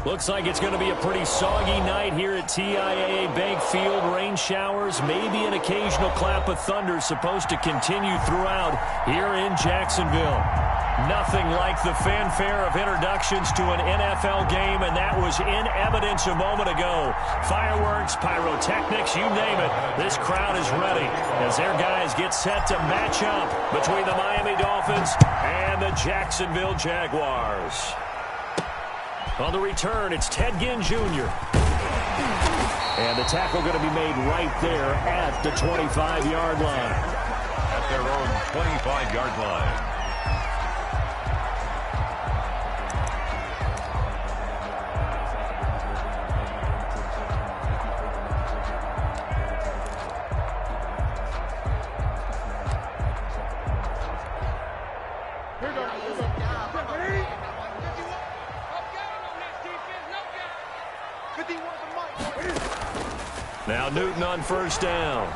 Looks like it's going to be a pretty soggy night here at TIAA Bank Field. Rain showers, maybe an occasional clap of thunder supposed to continue throughout here in Jacksonville. Nothing like the fanfare of introductions to an NFL game, and that was in evidence a moment ago. Fireworks, pyrotechnics, you name it. This crowd is ready as their guys get set to match up between the Miami Dolphins and the Jacksonville Jaguars. On the return, it's Ted Ginn Jr. And the tackle going to be made right there at the 25-yard line. At their own 25-yard line. Now Newton on first down.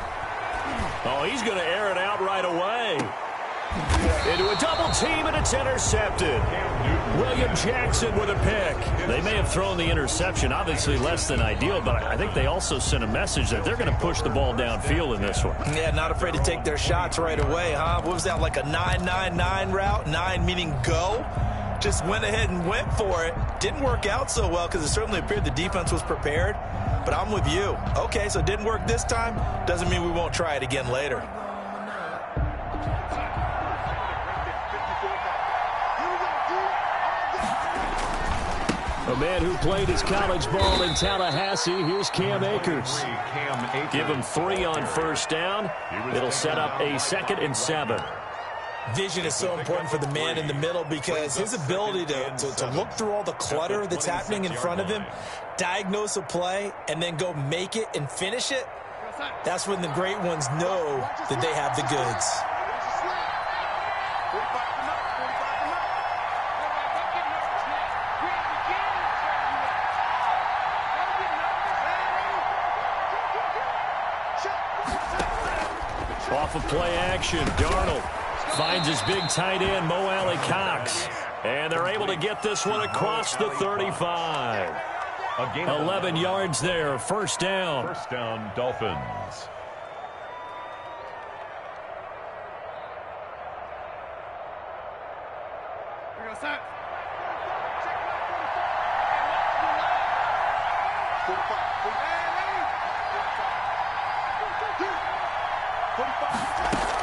Oh, he's going to air it out right away. Into a double team, and it's intercepted. William Jackson with a pick. They may have thrown the interception, obviously less than ideal, but I think they also sent a message that they're going to push the ball downfield in this one. Yeah, not afraid to take their shots right away, huh? What was that, like a 9-9-9 route? 9 meaning go? Just went ahead and went for it. Didn't work out so well because it certainly appeared the defense was prepared. But I'm with you. Okay, so it didn't work this time. Doesn't mean we won't try it again later. A man who played his college ball in Tallahassee. Here's Cam Akers. Give him 3 on first down. It'll set up a 2nd and 7. Vision is so important for the man in the middle because his ability to look through all the clutter that's happening in front of him, diagnose a play, and then go make it and finish it, that's when the great ones know that they have the goods. Off of play action, Darnold finds his big tight end, Mo Alley Cox. And they're able to get this one across the 35. 11 yards there, first down. First down, Dolphins.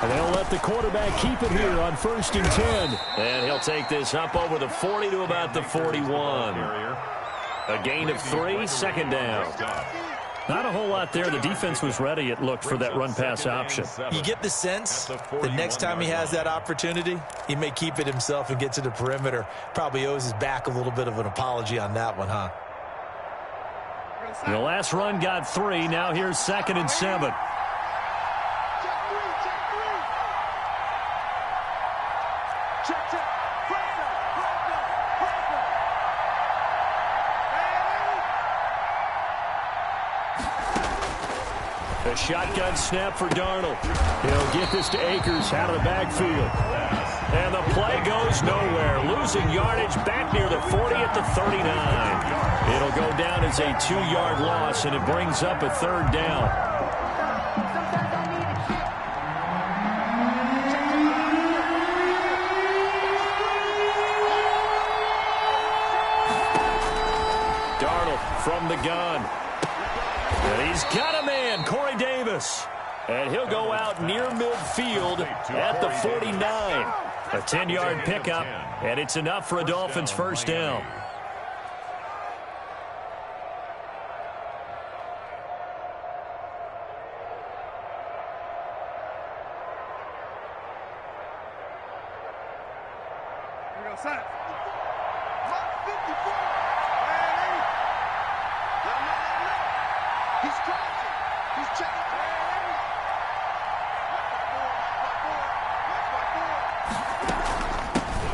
And they'll let the quarterback keep it here on 1st and 10. And he'll take this up over the 40 to about the 41. A gain of 3, second down. Not a whole lot there. The defense was ready, it looked, for that run-pass option. You get the sense that next time he has that opportunity, he may keep it himself and get to the perimeter. Probably owes his back a little bit of an apology on that one, huh? The last run got 3. Now here's 2nd and 7. A shotgun snap for Darnold. He'll get this to Akers out of the backfield. And the play goes nowhere. Losing yardage back near the 40 at the 39. It'll go down as a 2-yard loss, and it brings up a 3rd down. Darnold from the gun. And he's got a man, Corey Davis. And he'll go out near midfield at the 49. A 10-yard pickup, and it's enough for a Dolphins first down.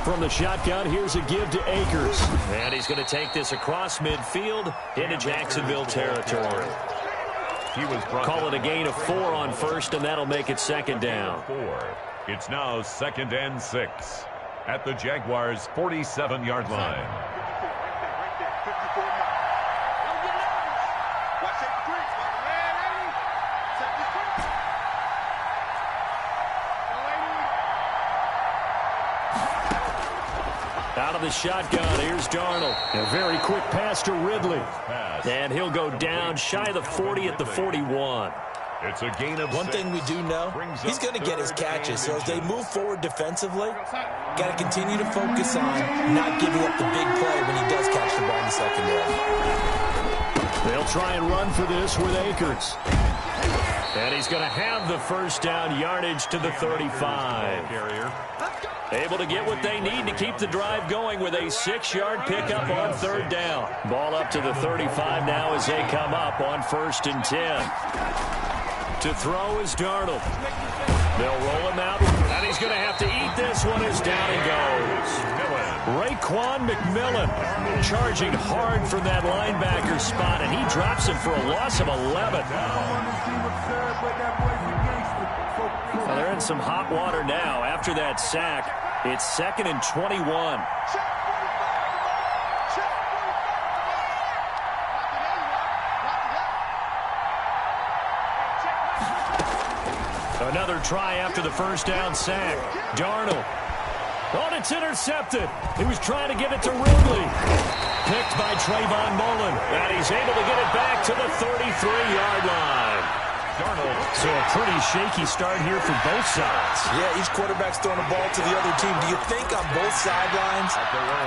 From the shotgun, here's a give to Akers. And he's going to take this across midfield into Jacksonville territory. Call it a gain of 4 on first, and that'll make it 2nd down. It's now 2nd and 6 at the Jaguars' 47-yard line. of the shotgun. Here's Darnold. A very quick pass to Ridley. And he'll go down shy of the 40 at the 41. It's a gain of 6. One thing we do know, he's going to get his catches. So as they move forward defensively, got to continue to focus on not giving up the big play when he does catch the ball in the secondary. They'll try and run for this with Akers. And he's going to have the first down, yardage to the 35. Able to get what they need to keep the drive going with a 6-yard pickup on 3rd down. Ball up to the 35 now as they come up on 1st and 10. To throw is Darnold. They'll roll him out, and he's going to have to eat this one as down he goes. Raekwon McMillan charging hard from that linebacker spot, and he drops him for a loss of 11. Well, they're in some hot water now after that sack. It's 2nd and 21. Another try after the first down sack. Darnold. Oh, it's intercepted. He was trying to get it to Ridley. Picked by Trayvon Mullen. And he's able to get it back to the 33-yard line. Darnold. So a pretty shaky start here for both sides. Yeah, each quarterback's throwing the ball to the other team. Do you think on both sidelines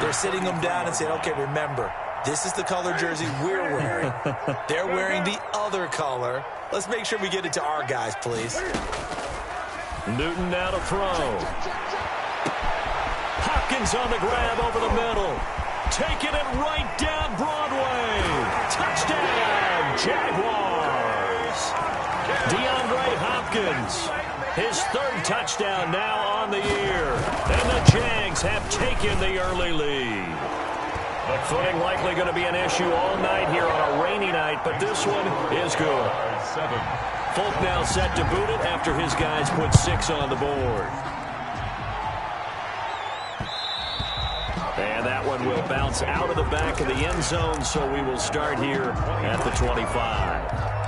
they're sitting them down and saying, okay, remember, this is the color jersey we're wearing. They're wearing the other color. Let's make sure we get it to our guys, please. Newton now to throw. Hopkins on the grab over the middle. Taking it right down Broadway. Touchdown, Jaguars. DeAndre Hopkins. His 3rd touchdown now on the year. And the Jags have taken the early lead. Footing likely going to be an issue all night here on a rainy night, but this one is good. Folk now set to boot it after his guys put 6 on the board. And that one will bounce out of the back of the end zone, so we will start here at the 25.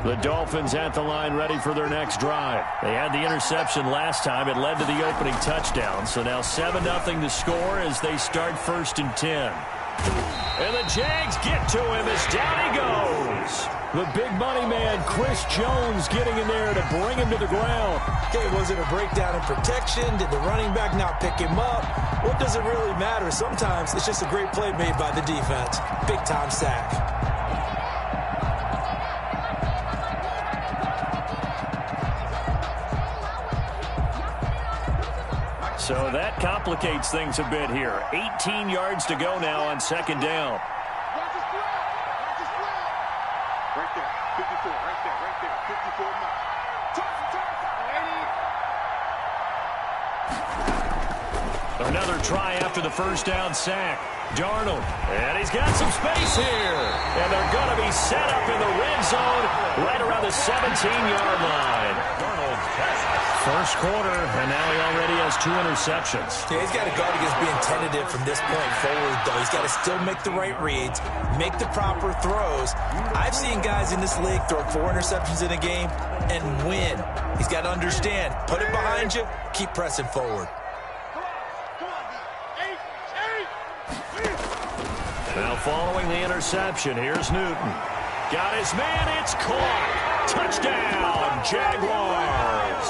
The Dolphins at the line ready for their next drive. They had the interception last time. It led to the opening touchdown. So now 7-0 to score as they start 1st and 10. And the Jags get to him as down he goes. The big money man, Chris Jones, getting in there to bring him to the ground. Okay, was it a breakdown in protection? Did the running back not pick him up? What does it really matter? Sometimes it's just a great play made by the defense. Big-time sack. So that complicates things a bit here. 18 yards to go now on 2nd down. Right there, 54, right there, 54 more. Another try after the first down sack. Darnold, and he's got some space here. And they're going to be set up in the red zone right around the 17-yard line. Darnold, first quarter, and now he already has 2 interceptions. Yeah, he's got to guard against being tentative from this point forward, though. He's got to still make the right reads, make the proper throws. I've seen guys in this league throw 4 interceptions in a game and win. He's got to understand, put it behind you, keep pressing forward. Now following the interception, here's Newton. Got his man, it's caught. Touchdown, Jaguars.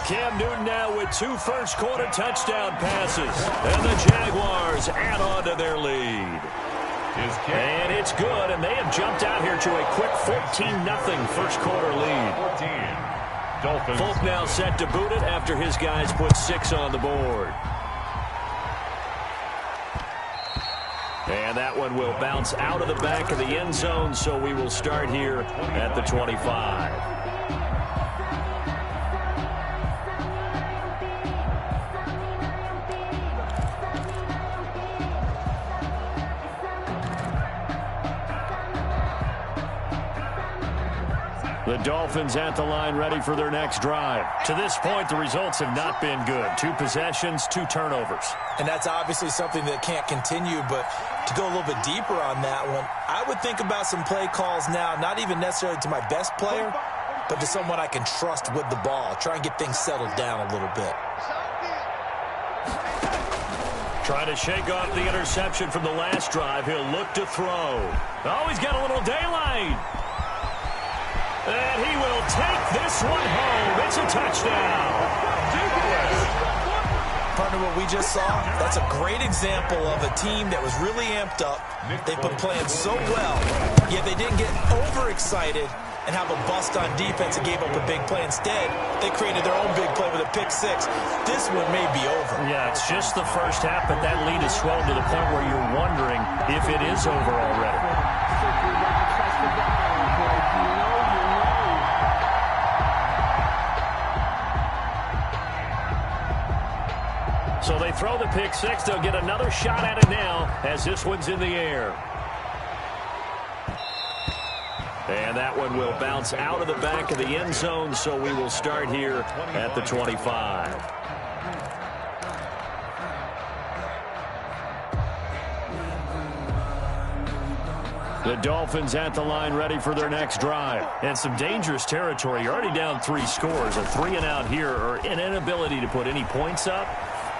Cam Newton now with 2 first-quarter touchdown passes. And the Jaguars add on to their lead. And it's good, and they have jumped out here to a quick 14-0 first-quarter lead. Dolphins. Folk now set to boot it after his guys put 6 on the board. And that one will bounce out of the back of the end zone, so we will start here at the 25. The Dolphins at the line ready for their next drive. To this point, the results have not been good. 2 possessions, 2 turnovers. And that's obviously something that can't continue, but to go a little bit deeper on that one, I would think about some play calls now, not even necessarily to my best player, but to someone I can trust with the ball. Try and get things settled down a little bit. Trying to shake off the interception from the last drive. He'll look to throw. Oh, he's got a little daylight. And he will take this one home. It's a touchdown. Partner, what we just saw, that's a great example of a team that was really amped up. They've been playing so well, yet they didn't get overexcited and have a bust on defense and gave up a big play. Instead, they created their own big play with a pick 6. This one may be over. Yeah, it's just the first half, but that lead has swelled to the point where you're wondering if it is over already. So they throw the pick 6. They'll get another shot at it now as this one's in the air. And that one will bounce out of the back of the end zone, so we will start here at the 25. The Dolphins at the line ready for their next drive. And some dangerous territory. You're already down 3 scores. A 3-and-out here or an inability to put any points up.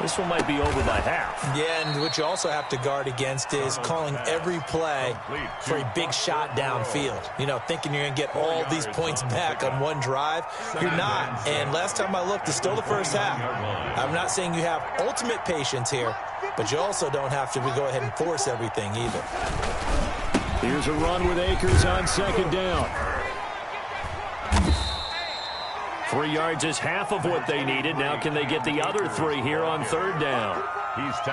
This one might be over by half. Yeah, and what you also have to guard against is calling every play for a big shot downfield. You know, thinking you're going to get all these points back on one drive. You're not. And last time I looked, it's still the first half. I'm not saying you have ultimate patience here, but you also don't have to go ahead and force everything either. Here's a run with Akers on 2nd down. 3 yards is half of what they needed. Now can they get the other 3 here on 3rd down?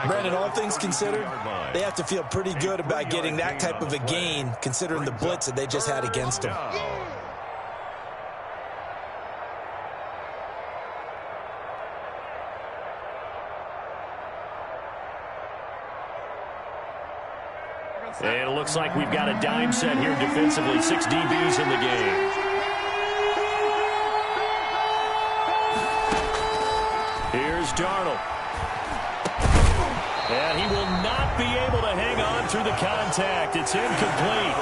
Brandon, all things considered, they have to feel pretty good about getting that type of a gain considering the blitz that they just had against them. And it looks like we've got a dime set here defensively. 6 DBs in the game. Here's Darnold. And he will not be able to hang on through the contact. It's incomplete.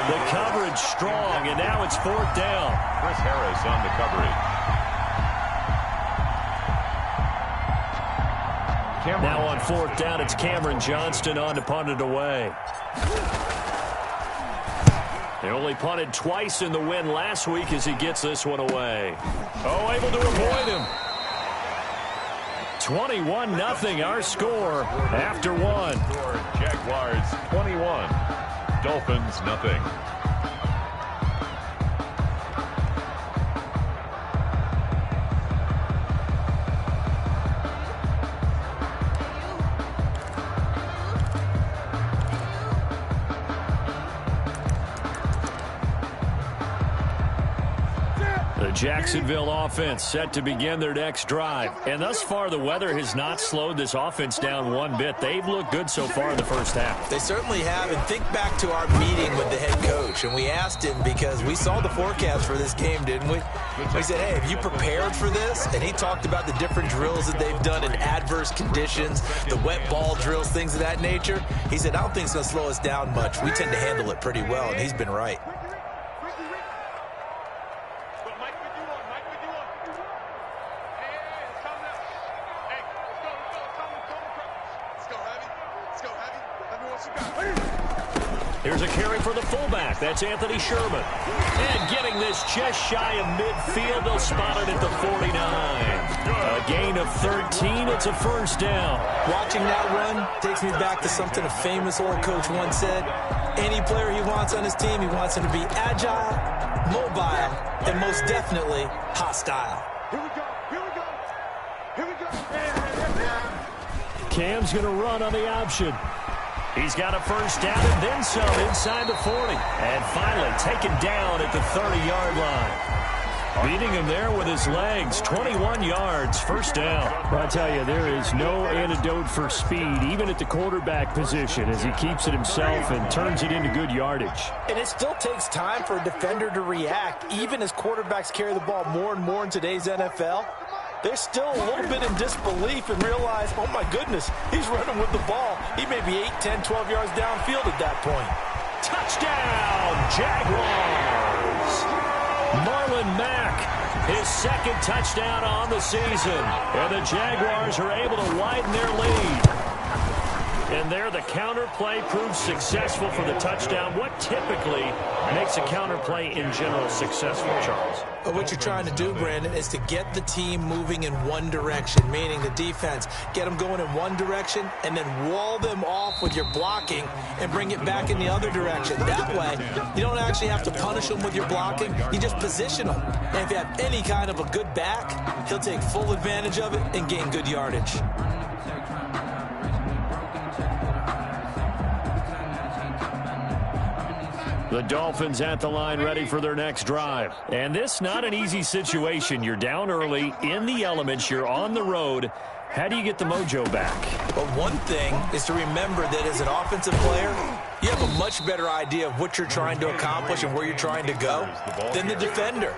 The coverage strong, and now it's 4th down. Chris Harris on the coverage. Now on 4th down, it's Cameron Johnston on to punt it away. They only punted twice in the win last week as he gets this one away. Oh, able to avoid him. 21-0 our score after 1. Jaguars 21, Dolphins nothing. Jacksonville offense set to begin their next drive. And thus far, the weather has not slowed this offense down one bit. They've looked good so far in the first half. They certainly have. And think back to our meeting with the head coach. And we asked him because we saw the forecast for this game, didn't we? We said, hey, have you prepared for this? And he talked about the different drills that they've done in adverse conditions, the wet ball drills, things of that nature. He said, I don't think it's going to slow us down much. We tend to handle it pretty well, and he's been right. Here's a carry for the fullback. That's Anthony Sherman. And getting this just shy of midfield. They'll spot it at the 49. A gain of 13. It's a 1st down. Watching that run takes me back to something a famous old coach once said. Any player he wants on his team, he wants him to be agile, mobile, and most definitely hostile. Here we go. Here we go. Here we go. Cam's going to run on the option. He's got a 1st down and then some inside the 40. And finally taken down at the 30-yard line. Beating him there with his legs. 21 yards, first down. Well, I tell you, there is no antidote for speed, even at the quarterback position, as he keeps it himself and turns it into good yardage. And it still takes time for a defender to react, even as quarterbacks carry the ball more and more in today's NFL. They're still a little bit in disbelief and realize, oh my goodness, he's running with the ball. He may be 8, 10, 12 yards downfield at that point. Touchdown, Jaguars! Marlon Mack, his second touchdown on the season. And the Jaguars are able to widen their lead. And there, the counter play proves successful for the touchdown. What typically makes a counter play in general successful, Charles? What you're trying to do, Brandon, is to get the team moving in one direction, meaning the defense, get them going in one direction and then wall them off with your blocking and bring it back in the other direction. That way, you don't actually have to punish them with your blocking. You just position them. And if you have any kind of a good back, he'll take full advantage of it and gain good yardage. The Dolphins at the line ready for their next drive. And this not an easy situation. You're down early, in the elements, you're on the road. How do you get the mojo back? Well, one thing is to remember that as an offensive player, you have a much better idea of what you're trying to accomplish and where you're trying to go than the defender.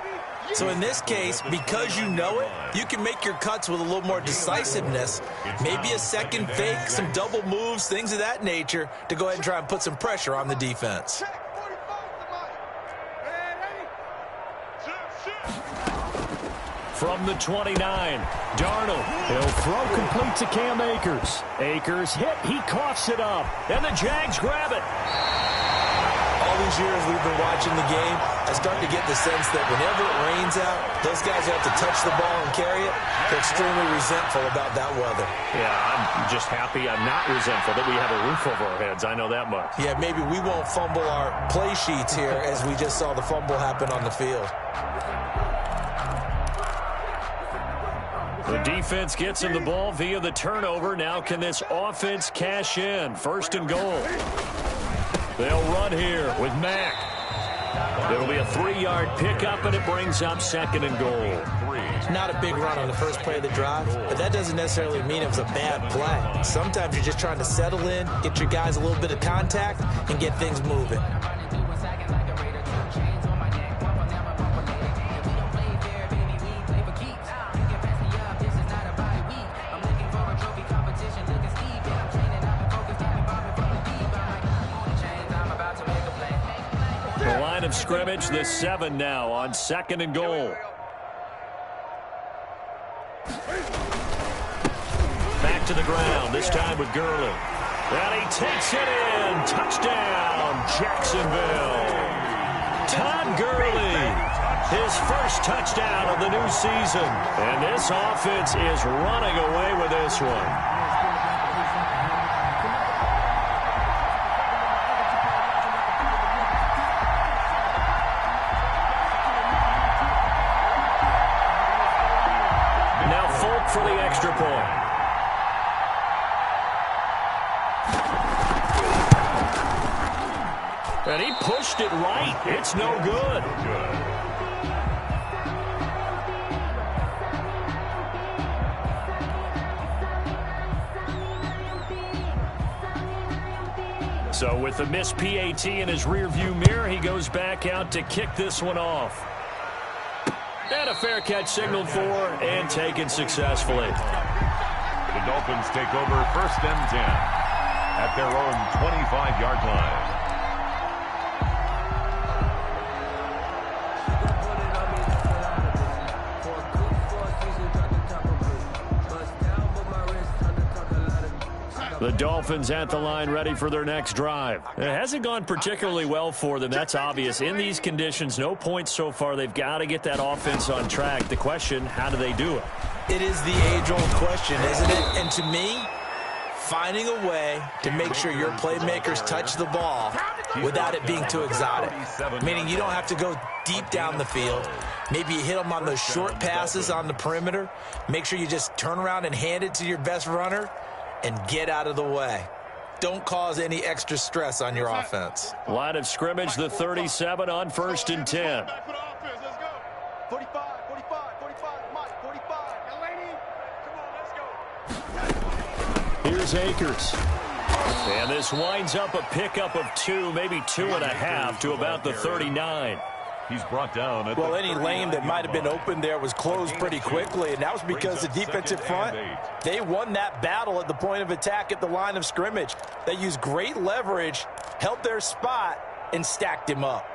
So in this case, because you know it, you can make your cuts with a little more decisiveness, maybe a second fake, some double moves, things of that nature, to go ahead and try and put some pressure on the defense. From the 29, Darnold. He'll throw complete to Cam Akers. Akers hit, he coughs it up, and the Jags grab it. All these years we've been watching the game, I start to get the sense that whenever it rains out, those guys who have to touch the ball and carry it, they're extremely resentful about that weather. Yeah, I'm just happy I'm not resentful that we have a roof over our heads. I know that much. Yeah, maybe we won't fumble our play sheets here as we just saw the fumble happen on the field. The defense gets him the ball via the turnover. Now can this offense cash in? First and goal. They'll run here with Mack. It'll be a 3-yard pickup, and it brings up second and goal. Not a big run on the first play of the drive, but that doesn't necessarily mean it was a bad play. Sometimes you're just trying to settle in, get your guys a little bit of contact, and get things moving. The line of scrimmage, the 7 now on second and goal. Back to the ground, this time with Gurley. And he takes it in. Touchdown, Jacksonville. Todd Gurley, his first touchdown of the new season. And this offense is running away with this one. For the extra point. And he pushed it right. It's no good. So with the missed PAT in his rearview mirror, he goes back out to kick this one off. And a fair catch signaled for and taken successfully. The Dolphins take over first and 10 at their own 25-yard line. The Dolphins at the line ready for their next drive. It hasn't gone particularly well for them. That's obvious. In these conditions, no points so far. They've got to get that offense on track. The question, how do they do it? It is the age-old question, isn't it? And to me, finding a way to make sure your playmakers touch the ball without it being too exotic. Meaning you don't have to go deep down the field. Maybe you hit them on those short passes on the perimeter. Make sure you just turn around and hand it to your best runner and get out of the way. Don't cause any extra stress on your offense. Line of scrimmage, the 37 on first and 10. 45. Here's Akers. And this winds up a pickup of 2, maybe 2.5 to about the 39. He's brought down at Any lane that might have been open there was closed pretty quickly, and that was because the defensive front, they won that battle at the point of attack at the line of scrimmage. They used great leverage, held their spot, and stacked him up.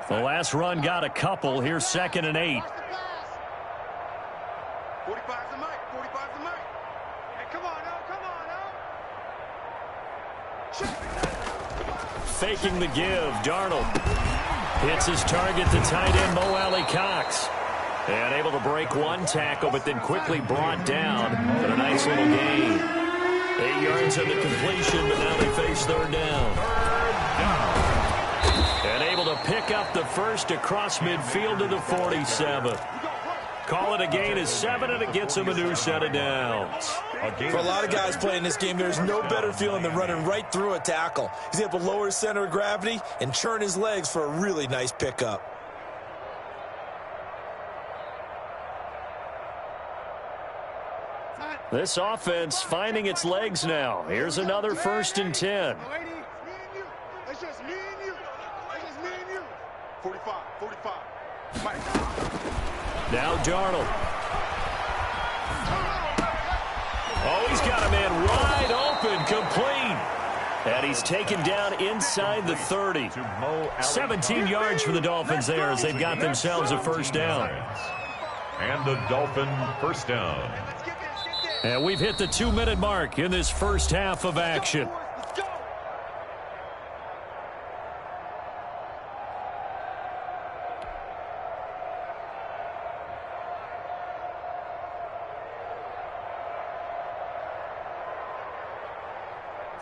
The last run got a couple. Here's 2nd and 8. 45's the mic. 45's the mic. Hey, come on now. Come on now. Faking the give. Darnold hits his target, the tight end, Mo Alley-Cox. And able to break one tackle, but then quickly brought down. But a nice little gain. 8 yards on the completion, but now they face 3rd down. And able to pick up the first across midfield to the 47. Call it a gain of 7, and it gets him a new set of downs. For a lot of guys playing this game, there's no better feeling than running right through a tackle. He's able to lower his center of gravity and churn his legs for a really nice pickup. This offense finding its legs now. Here's another 1st and 10. It's just me and you. It's just me and you. 45. Mike. Now Darnold. Oh, he's got a man wide open, complete. And he's taken down inside the 30. 17 yards for the Dolphins there as they've got themselves a 1st down. And the Dolphin 1st down. And we've hit the 2-minute mark in this first half of action.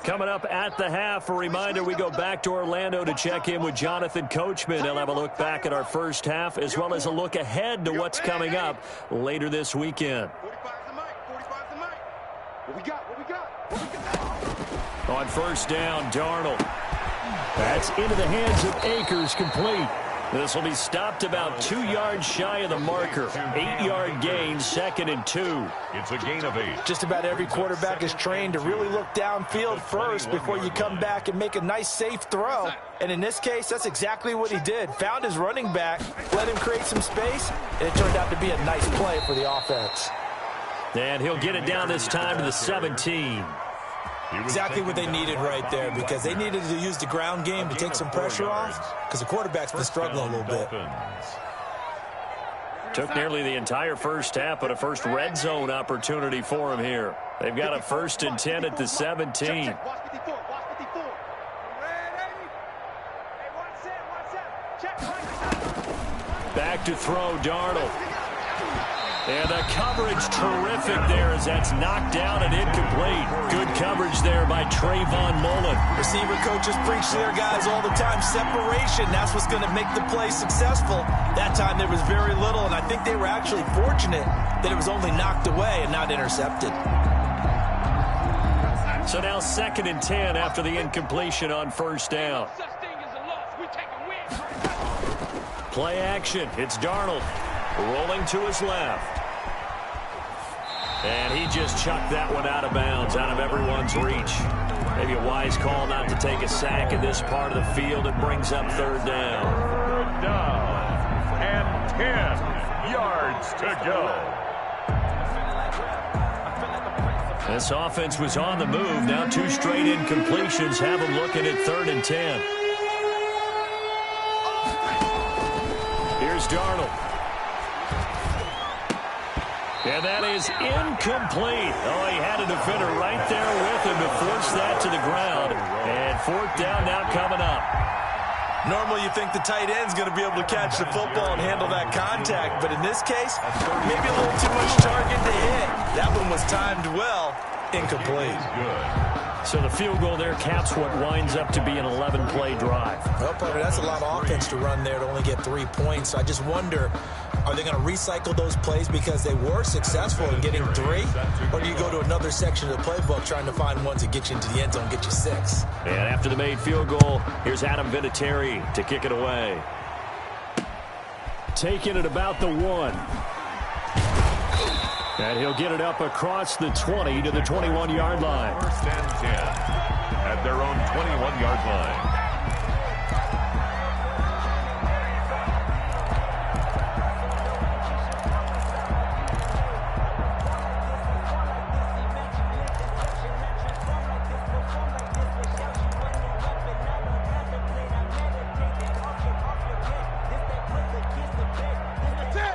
Coming up at the half, a reminder, we go back to Orlando to check in with Jonathan Coachman. He'll have a look back at our first half as well as a look ahead to what's coming up later this weekend. 45's the mic. 45's the mic. What we got? On 1st down, Darnold. That's into the hands of Akers, complete. This will be stopped about 2 yards shy of the marker. 8-yard gain, 2nd and 2. It's a gain of 8. Just about every quarterback is trained to really look downfield first before you come back and make a nice, safe throw. And in this case, that's exactly what he did. Found his running back, let him create some space, and it turned out to be a nice play for the offense. And he'll get it down this time to the 17. Exactly what they needed right there, because they needed to use the ground game to take some pressure off, because the quarterback's been struggling a little bit. Took nearly the entire first half, but a first red zone opportunity for him here. They've got a 1st and 10 at the 17. Back to throw, Darnold. And the coverage terrific there as that's knocked down and incomplete. Good coverage there by Trayvon Mullen. Receiver coaches preach to their guys all the time. Separation, that's what's going to make the play successful. That time there was very little, and I think they were actually fortunate that it was only knocked away and not intercepted. So now 2nd and 10 after the incompletion on 1st down. Play action. It's Darnold. Rolling to his left. And he just chucked that one out of bounds, out of everyone's reach. Maybe a wise call not to take a sack in this part of the field. It brings up 3rd down. 3rd down. And 10 yards to go. This offense was on the move. Now 2 straight incompletions have them looking at 3rd and 10. Here's Darnold. And that is incomplete. Oh, he had a defender right there with him to force that to the ground. And 4th down now coming up. Normally you think the tight end's going to be able to catch the football and handle that contact, but in this case, maybe a little too much target to hit. That one was timed well. Incomplete. Good. So the field goal there caps what winds up to be an 11-play drive. Well, partner, that's a lot of offense to run there to only get 3 points. I just wonder, are they going to recycle those plays because they were successful in getting 3? Or do you go to another section of the playbook trying to find ones that get you into the end zone and get you 6? And after the made field goal, here's Adam Vinatieri to kick it away. Taking it about the 1. And he'll get it up across the 20 to the 21-yard line. First and 10 at their own 21-yard line.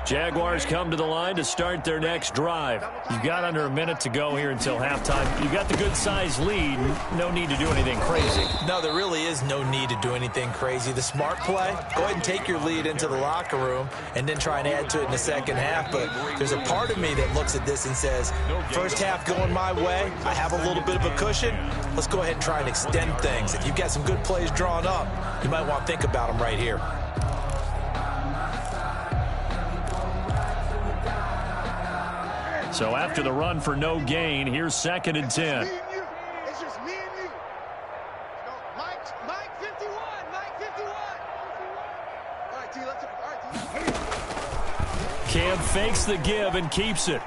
Jaguars come to the line to start their next drive. You've got under a minute to go here until halftime. You've got the good-sized lead. No need to do anything crazy. No, there really is no need to do anything crazy. The smart play, go ahead and take your lead into the locker room and then try and add to it in the second half. But there's a part of me that looks at this and says, first half going my way, I have a little bit of a cushion. Let's go ahead and try and extend things. If you've got some good plays drawn up, you might want to think about them right here. So after the run for no gain, here's 2nd and 10. It's just me and you. Mike 51. Mike 51. All right, T, let's go. All right, T. Cam fakes the give and keeps it.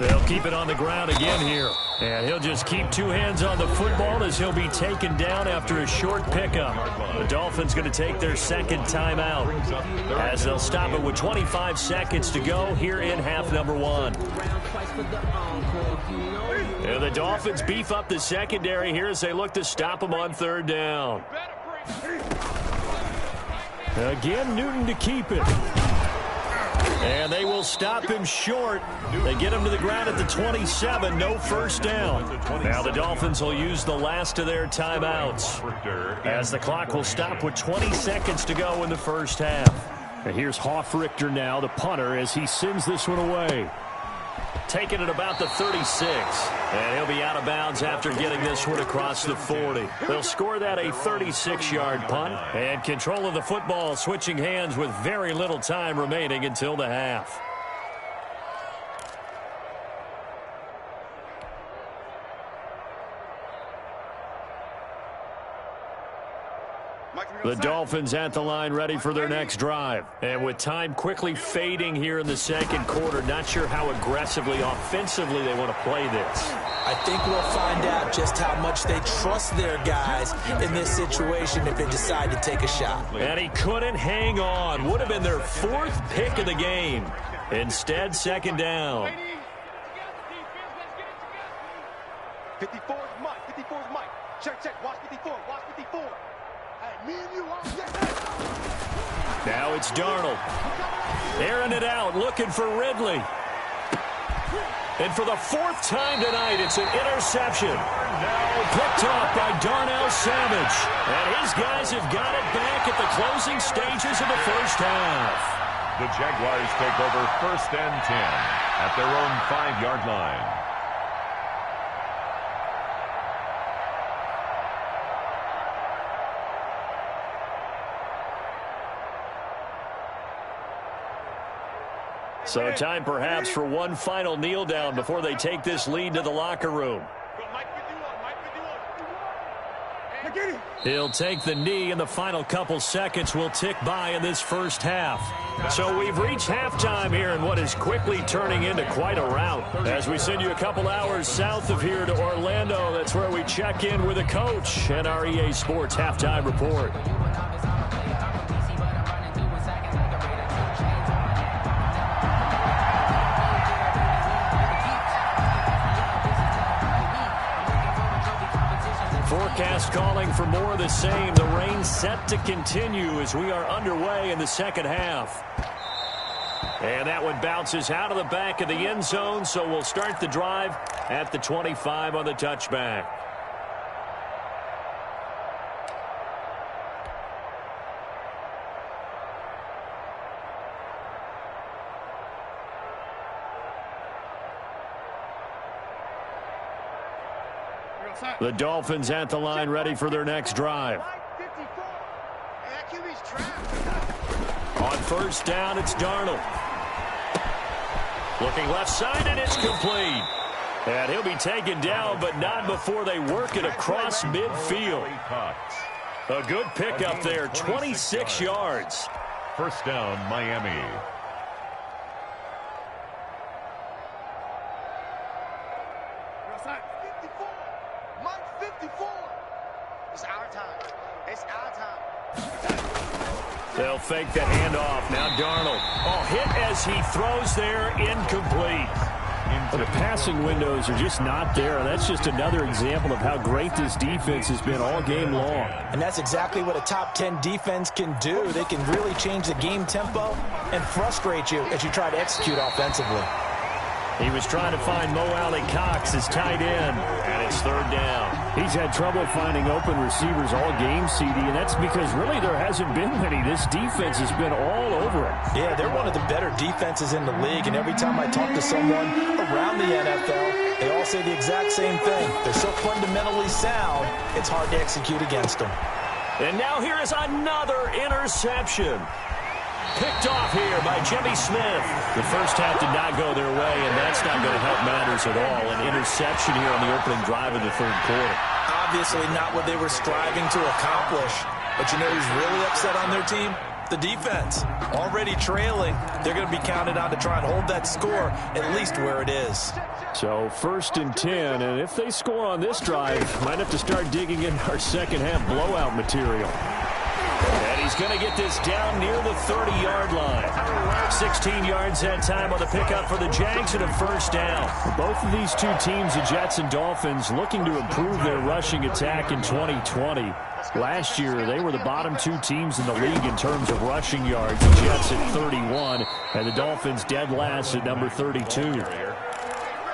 They'll keep it on the ground again here. And he'll just keep two hands on the football as he'll be taken down after a short pickup. The Dolphins going to take their second timeout as they'll stop it with 25 seconds to go here in half number 1. And the Dolphins beef up the secondary here as they look to stop him on 3rd down. Again, Newton to keep it. And they will stop him short. They get him to the ground at the 27. No first down. Now the Dolphins will use the last of their timeouts as the clock will stop with 20 seconds to go in the first half. And here's Hofrichter now, the punter, as he sends this one away. Taking it about the 36. And he'll be out of bounds after getting this one across the 40. They'll score that a 36-yard punt. And control of the football switching hands with very little time remaining until the half. The Dolphins at the line ready for their next drive. And with time quickly fading here in the second quarter, not sure how aggressively, offensively they want to play this. I think we'll find out just how much they trust their guys in this situation if they decide to take a shot. And he couldn't hang on. Would have been their 4th pick of the game. Instead, 2nd down. 54 is Mike. 54 is Mike. Check. Watch 54. Watch 54. Me and you, now it's Darnold. Airing it out, looking for Ridley. And for the 4th time tonight, it's an interception. Now picked off by Darnell Savage. And his guys have got it back at the closing stages of the first half. The Jaguars take over 1st and 10 at their own 5-yard line. So time perhaps for one final kneel down before they take this lead to the locker room. He'll take the knee, and the final couple seconds will tick by in this first half. So we've reached halftime here in what is quickly turning into quite a rout. As we send you a couple hours south of here to Orlando, that's where we check in with a coach and our EA Sports halftime report. Forecast calling for more of the same. The rain set to continue as we are underway in the second half. And that one bounces out of the back of the end zone, so we'll start the drive at the 25 on the touchback. The Dolphins at the line ready for their next drive. On first down, it's Darnold. Looking left side, and it's complete. And he'll be taken down, but not before they work it across midfield. A good pickup there, 26 yards. First down, Miami. It's our time. It's our time. They'll fake the handoff. Now Darnold. Oh, hit as he throws there. Incomplete. But the passing windows are just not there. That's just another example of how great this defense has been all game long. And that's exactly what a top 10 defense can do. They can really change the game tempo and frustrate you as you try to execute offensively. He was trying to find Mo Alley Cox, his tight end, and it's third down. He's had trouble finding open receivers all game, CD, and that's because really there hasn't been many. This defense has been all over him. Yeah, they're one of the better defenses in the league, and every time I talk to someone around the NFL, they all say the exact same thing. They're so fundamentally sound, it's hard to execute against them. And now here is another interception. Picked off here by Jimmy Smith. The first half did not go their way, and that's not going to help matters at all. An interception here on the opening drive of the third quarter. Obviously not what they were striving to accomplish. But you know who's really upset on their team? The defense. Already trailing. They're going to be counted on to try and hold that score at least where it is. So 1st and 10, and if they score on this drive, might have to start digging in our second half blowout material. And he's going to get this down near the 30-yard line. 16 yards that time on the pickup for the Jags and a first down. Both of these two teams, the Jets and Dolphins, looking to improve their rushing attack in 2020. Last year, they were the bottom two teams in the league in terms of rushing yards. The Jets at 31, and the Dolphins dead last at number 32.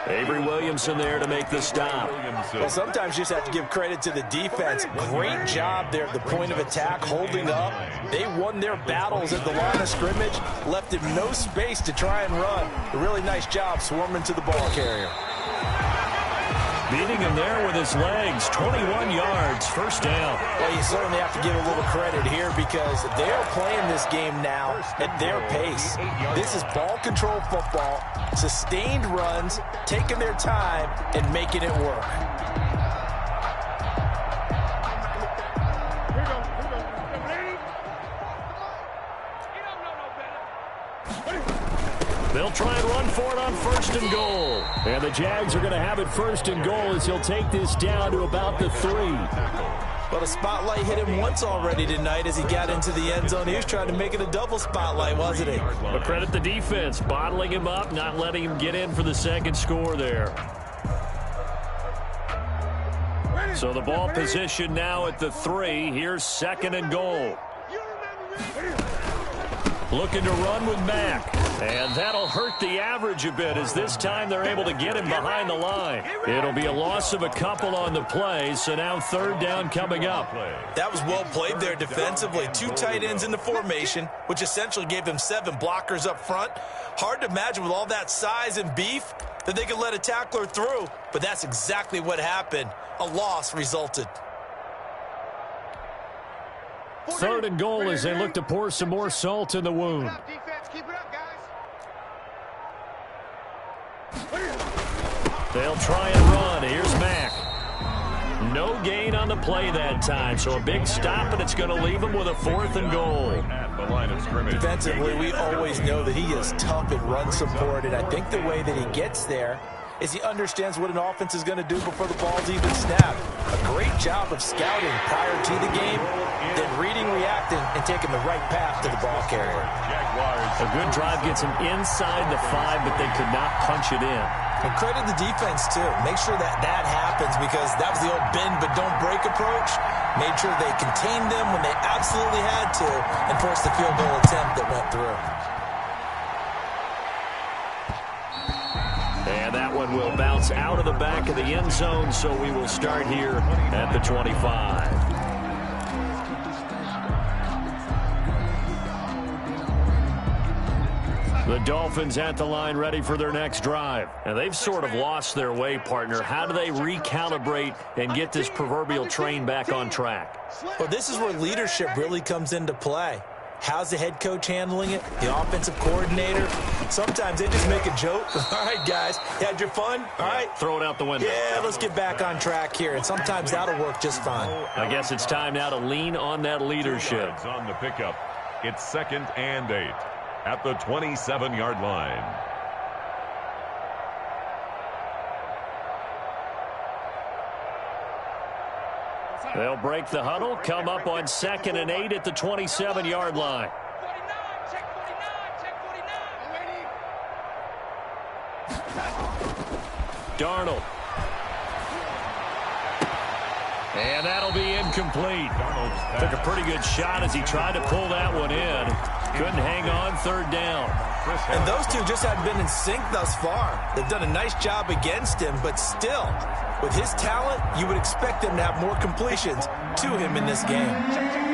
Avery Williamson there to make the stop. Well, sometimes you just have to give credit to the defense. Great job there at the point of attack, holding up. They won their battles at the line of scrimmage, left him no space to try and run. A really nice job swarming to the ball carrier. Beating him there with his legs. 21 yards, first down. Well, you certainly have to give a little credit here because they're playing this game now at their pace. This is ball control football, sustained runs, taking their time, and making it work. They'll try and run for it on 1st and goal. And the Jags are going to have it 1st and goal as he'll take this down to about the 3. Well, the spotlight hit him once already tonight as he got into the end zone. He was trying to make it a double spotlight, wasn't he? But credit the defense, bottling him up, not letting him get in for the second score there. So the ball position now at the 3. Here's 2nd and goal. Looking to run with Mack. And that'll hurt the average a bit as this time they're able to get him behind the line. It'll be a loss of a couple on the play, so now 3rd down coming up. That was well played there defensively. 2 tight ends in the formation, which essentially gave them 7 blockers up front. Hard to imagine with all that size and beef that they could let a tackler through, but that's exactly what happened. A loss resulted. 3rd and goal as they look to pour some more salt in the wound. Keep it up, guys. They'll try and run. Here's Mack. No gain on the play that time, so a big stop, and it's going to leave him with a 4th and goal. At the line of scrimmage. Defensively, we always know that he is tough at run support, and I think the way that he gets there is he understands what an offense is going to do before the ball's even snapped. A great job of scouting prior to the game, then reading, reacting, and taking the right path to the ball carrier. A good drive gets him inside the 5, but they could not punch it in. And credit the defense, too. Make sure that that happens because that was the old bend but don't break approach. Made sure they contained them when they absolutely had to and forced the field goal attempt that went through. And that one will bounce out of the back of the end zone, so we will start here at the 25. The Dolphins at the line ready for their next drive. And they've sort of lost their way, partner. How do they recalibrate and get this proverbial train back on track? Well, this is where leadership really comes into play. How's the head coach handling it? The offensive coordinator? Sometimes they just make a joke. All right, guys, you had your fun? All right. Throw it out the window. Yeah, let's get back on track here. And sometimes that'll work just fine. I guess it's time now to lean on that leadership. On the pickup, it's 2nd and 8 at the 27-yard line. They'll break the huddle, come up on 2nd and 8 at the 27-yard line. Darnold. And that'll be incomplete. Took a pretty good shot as he tried to pull that one in. Couldn't hang on 3rd down. And those two just haven't been in sync thus far. They've done a nice job against him, but still, with his talent, you would expect them to have more completions to him in this game.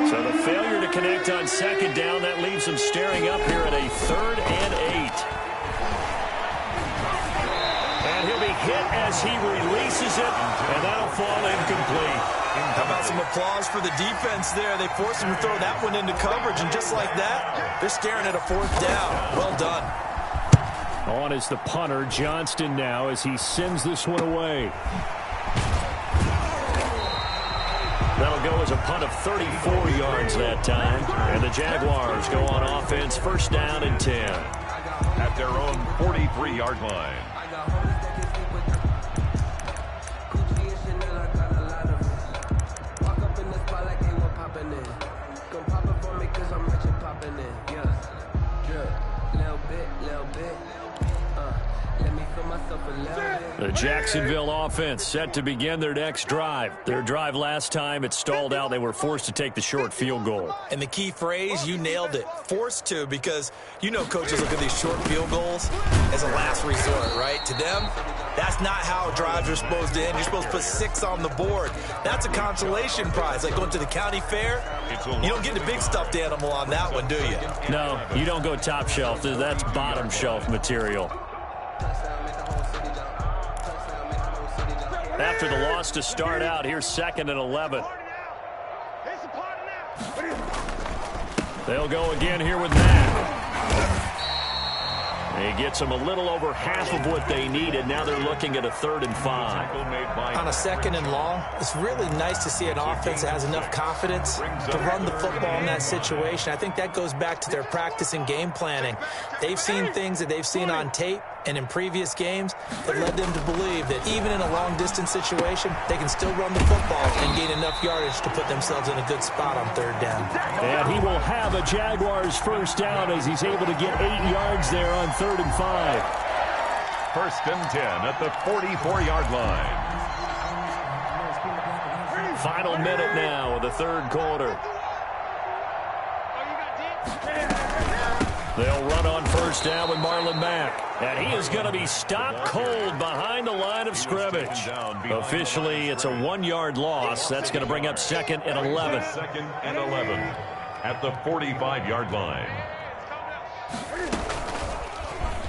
So the failure to connect on 2nd down, that leaves him staring up here at a 3rd and 8. And he'll be hit as he releases it, and that'll fall incomplete. How about some applause for the defense there? They forced him to throw that one into coverage, and just like that, they're staring at a 4th down. Well done. On is the punter, Johnston now, as he sends this one away. That'll go as a punt of 34 yards that time. And the Jaguars go on offense, 1st down and 10. At their own 43-yard line. The Jacksonville offense set to begin their next drive. Their drive last time, it stalled out. They were forced to take the short field goal. And the key phrase, you nailed it, forced to, because you know coaches look at these short field goals as a last resort, right? To them, that's not how drives are supposed to end. You're supposed to put 6 on the board. That's a consolation prize, like going to the county fair. You don't get the big stuffed animal on that one, do you? No, you don't go top shelf. That's bottom shelf material. After the loss to start out, here's 2nd and 11. They'll go again here with Mack. He gets them a little over half of what they needed. Now they're looking at a 3rd and 5. On a 2nd and long, it's really nice to see an offense that has enough confidence to run the football in that situation. I think that goes back to their practice and game planning. They've seen things that they've seen on tape and in previous games that led them to believe that even in a long-distance situation, they can still run the football and gain enough yardage to put themselves in a good spot on 3rd down. And he will have a Jaguars 1st down as he's able to get 8 yards there on 3rd and 5. 1st and 10 at the 44-yard line. Final minute now of the 3rd quarter. They'll run on 1st down with Marlon Mack. And he is going to be stopped cold behind the line of scrimmage. Officially, it's a 1-yard loss. That's going to bring up 2nd and 11. 2nd and 11 at the 45-yard line.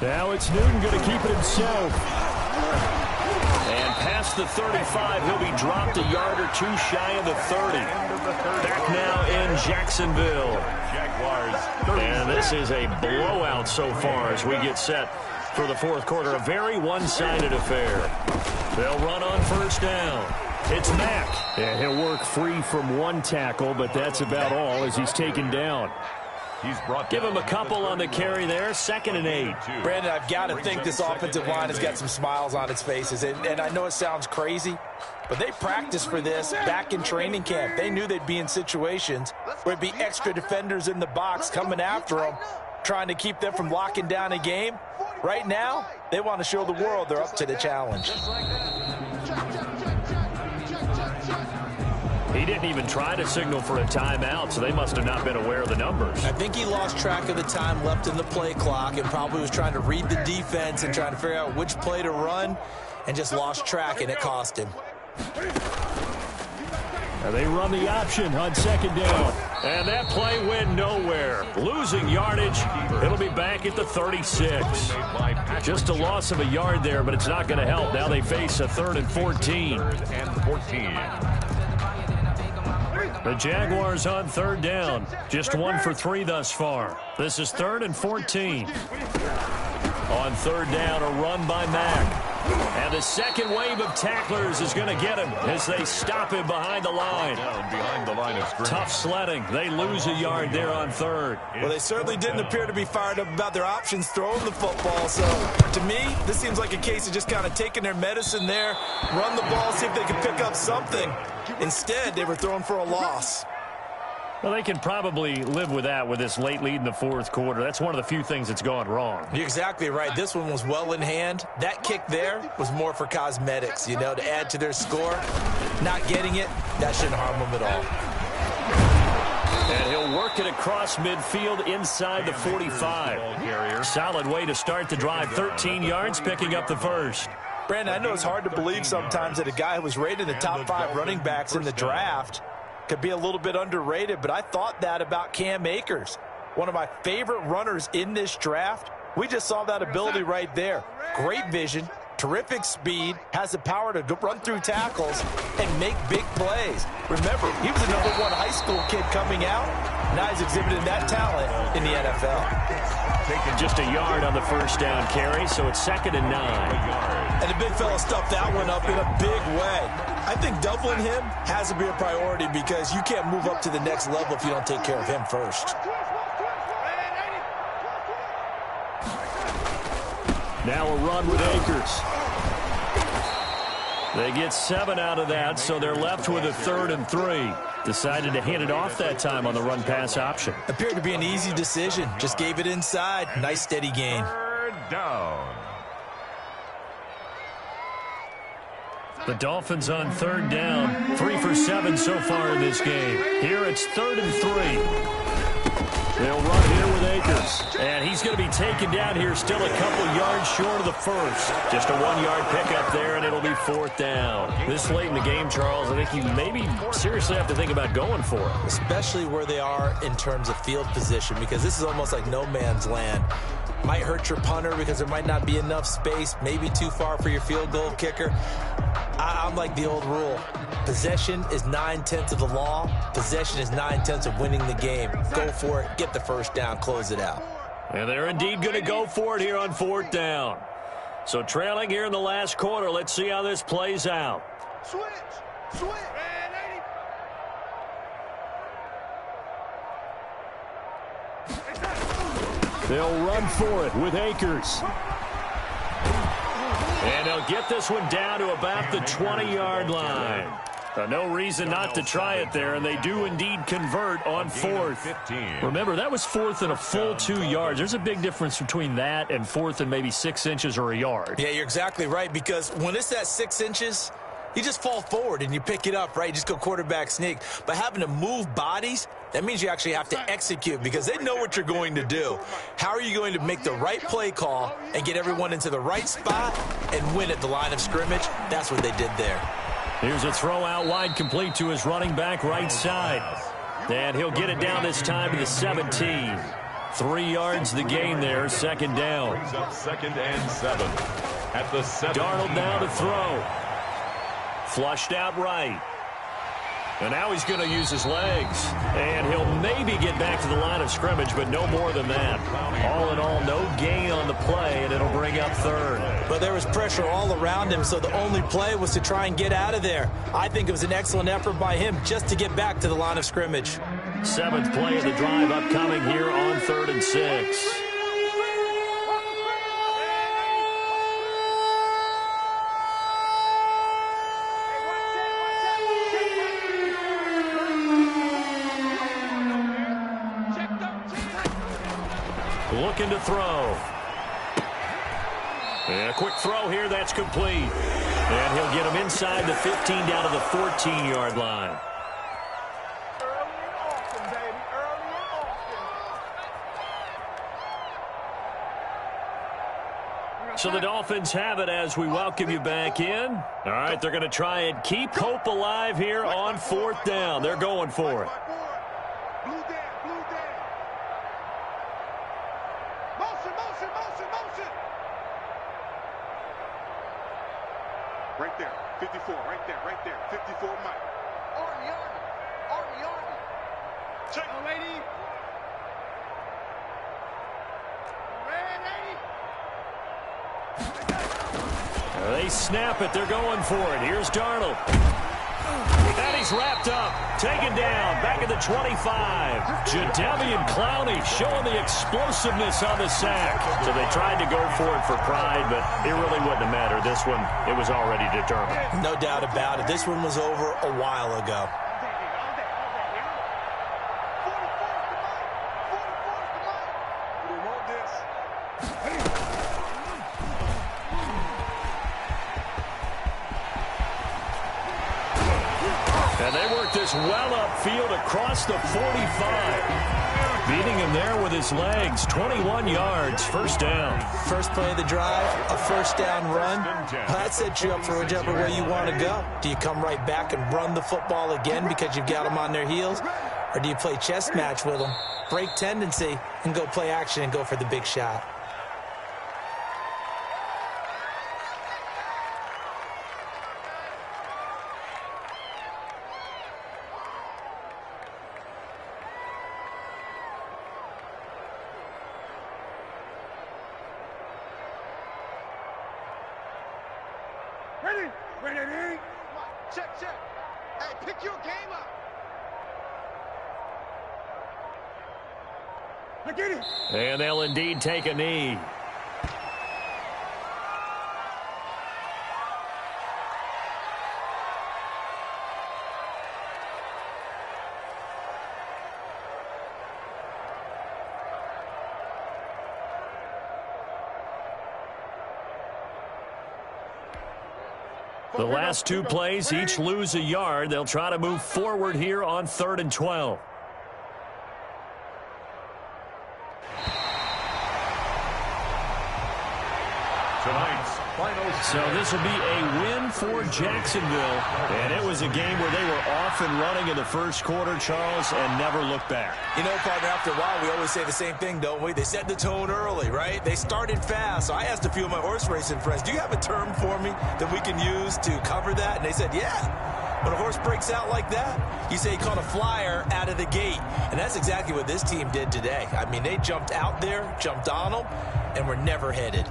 Now it's Newton going to keep it himself. And past the 35, he'll be dropped a yard or 2 shy of the 30. Back now in Jacksonville. And this is a blowout so far as we get set for the 4th quarter. A very one-sided affair. They'll run on 1st down. It's Mack. And he'll work free from 1 tackle, but that's about all as he's taken down. Give him a couple on the carry there. 2nd and 8. Brandon, I've got to think this offensive line has got some smiles on its faces. And I know it sounds crazy, but they practiced for this back in training camp. They knew they'd be in situations where it'd be extra defenders in the box coming after them, trying to keep them from locking down a game. Right now, they want to show the world they're up to the challenge. He didn't even try to signal for a timeout, so they must have not been aware of the numbers. I think he lost track of the time left in the play clock and probably was trying to read the defense and trying to figure out which play to run and just lost track, and it cost him. And they run the option on 2nd down. And that play went nowhere. Losing yardage. It'll be back at the 36. Just a loss of a yard there, but it's not going to help. Now they face a 3rd and 14. 3rd and 14. The Jaguars on 3rd down. Just 1 for 3 thus far. This is 3rd and 14. On 3rd down, a run by Mack. And the second wave of tacklers is going to get him as they stop him behind the line. Down behind the line of scrimmage. Tough sledding. They lose a yard there on third. Well, they certainly didn't appear to be fired up about their options throwing the football. So, to me, this seems like a case of just kind of taking their medicine there, run the ball, see if they can pick up something. Instead, they were throwing for a loss. Well, they can probably live with that with this late lead in the fourth quarter. That's one of the few things that's gone wrong. You're exactly right. This one was well in hand. That kick there was more for cosmetics, you know, to add to their score. Not getting it, that shouldn't harm them at all. And he'll work it across midfield inside the 45. Solid way to start the drive. 13 yards, picking up the first. Brandon, I know it's hard to believe sometimes that a guy who was rated in the top 5 running backs in the draft could be a little bit underrated, but I thought that about Cam Akers. One of my favorite runners in this draft. We just saw that ability right there. Great vision, terrific speed, has the power to run through tackles and make big plays. Remember, he was a #1 high school kid coming out. Now he's exhibiting that talent in the NFL. Taking just a yard on the first down carry, so it's 2nd and 9. And the big fella stuffed that one up in a big way. I think doubling him has to be a priority because you can't move up to the next level if you don't take care of him first. Now a run with Akers. They get 7 out of that, so they're left with a 3rd and 3. Decided to hand it off that time on the run-pass option. Appeared to be an easy decision. Just gave it inside. Nice steady gain. 3rd down. The Dolphins on 3rd down. 3 for 7 so far in this game. Here it's 3rd and 3. They'll run here with Akers. And he's going to be taken down here still a couple yards short of the first. Just a 1-yard pickup there, and it'll be 4th down. This late in the game, Charles, I think you maybe seriously have to think about going for it. Especially where they are in terms of field position, because this is almost like no man's land. Might hurt your punter because there might not be enough space, maybe too far for your field goal kicker. I'm like the old rule. Possession is 9/10 of the law. Possession is 9/10 of winning the game. Go for it, get the first down, close it out. And they're indeed going to go for it here on 4th down. So trailing here in the last quarter, let's see how this plays out. Switch. They'll run for it with Akers. And they'll get this one down to about the 20-yard line. No reason not to try it there, and they do indeed convert on 4th. Remember, that was 4th and a full 2 yards. There's a big difference between that and 4th and maybe 6 inches or a yard. Yeah, you're exactly right, because when it's at 6 inches, you just fall forward and you pick it up, right? You just go quarterback sneak. But having to move bodies, that means you actually have to execute because they know what you're going to do. How are you going to make the right play call and get everyone into the right spot and win at the line of scrimmage? That's what they did there. Here's a throw out wide, complete to his running back right side. And he'll get it down this time to the 17. 3 yards the gain there, 2nd down. Brings up 2nd and 7 at the 7. Darnold now to throw. Flushed out right. And now he's going to use his legs. And he'll maybe get back to the line of scrimmage, but no more than that. All in all, no gain on the play, and it'll bring up 3rd. But there was pressure all around him, so the only play was to try and get out of there. I think it was an excellent effort by him just to get back to the line of scrimmage. 7th play of the drive upcoming here on 3rd and 6. Looking to throw. And a quick throw here, that's complete. And he'll get him inside the 15 down to the 14-yard line. So the Dolphins have it as we welcome you back in. All right, they're going to try and keep hope alive here on 4th down. They're going for it. Right there, 54, right there, 54, Mike. Army. Check. Lady. They snap it. They're going for it. Here's Darnold. And he's wrapped up. Taken down. Back at the 25. Jadeveon Clowney showing the explosiveness on the sack. So they tried to go for it for pride, but it really wouldn't have mattered. This one, it was already determined. No doubt about it. This one was over a while ago. And they work this well upfield across the 45. Beating him there with his legs. 21 yards, first down. First play of the drive, a first down run. That sets you up for whichever way you want to go. Do you come right back and run the football again because you've got them on their heels? Or do you play chess match with them, break tendency, and go play action and go for the big shot? Ready. Check. Hey, pick your game up. I get it. And they'll indeed take a knee. The last two plays each lose a yard. They'll try to move forward here on 3rd and 12. Tonight's final. So this will be a win for Jacksonville. And it was a game where they were off and running in the first quarter, Charles, and never looked back. You know, partner, after a while, we always say the same thing, don't we? They set the tone early, right? They started fast. So I asked a few of my horse racing friends, do you have a term for me that we can use to cover that? And they said, yeah. When a horse breaks out like that, you say he caught a flyer out of the gate. And that's exactly what this team did today. I mean, they jumped out there, jumped on them, and were never headed.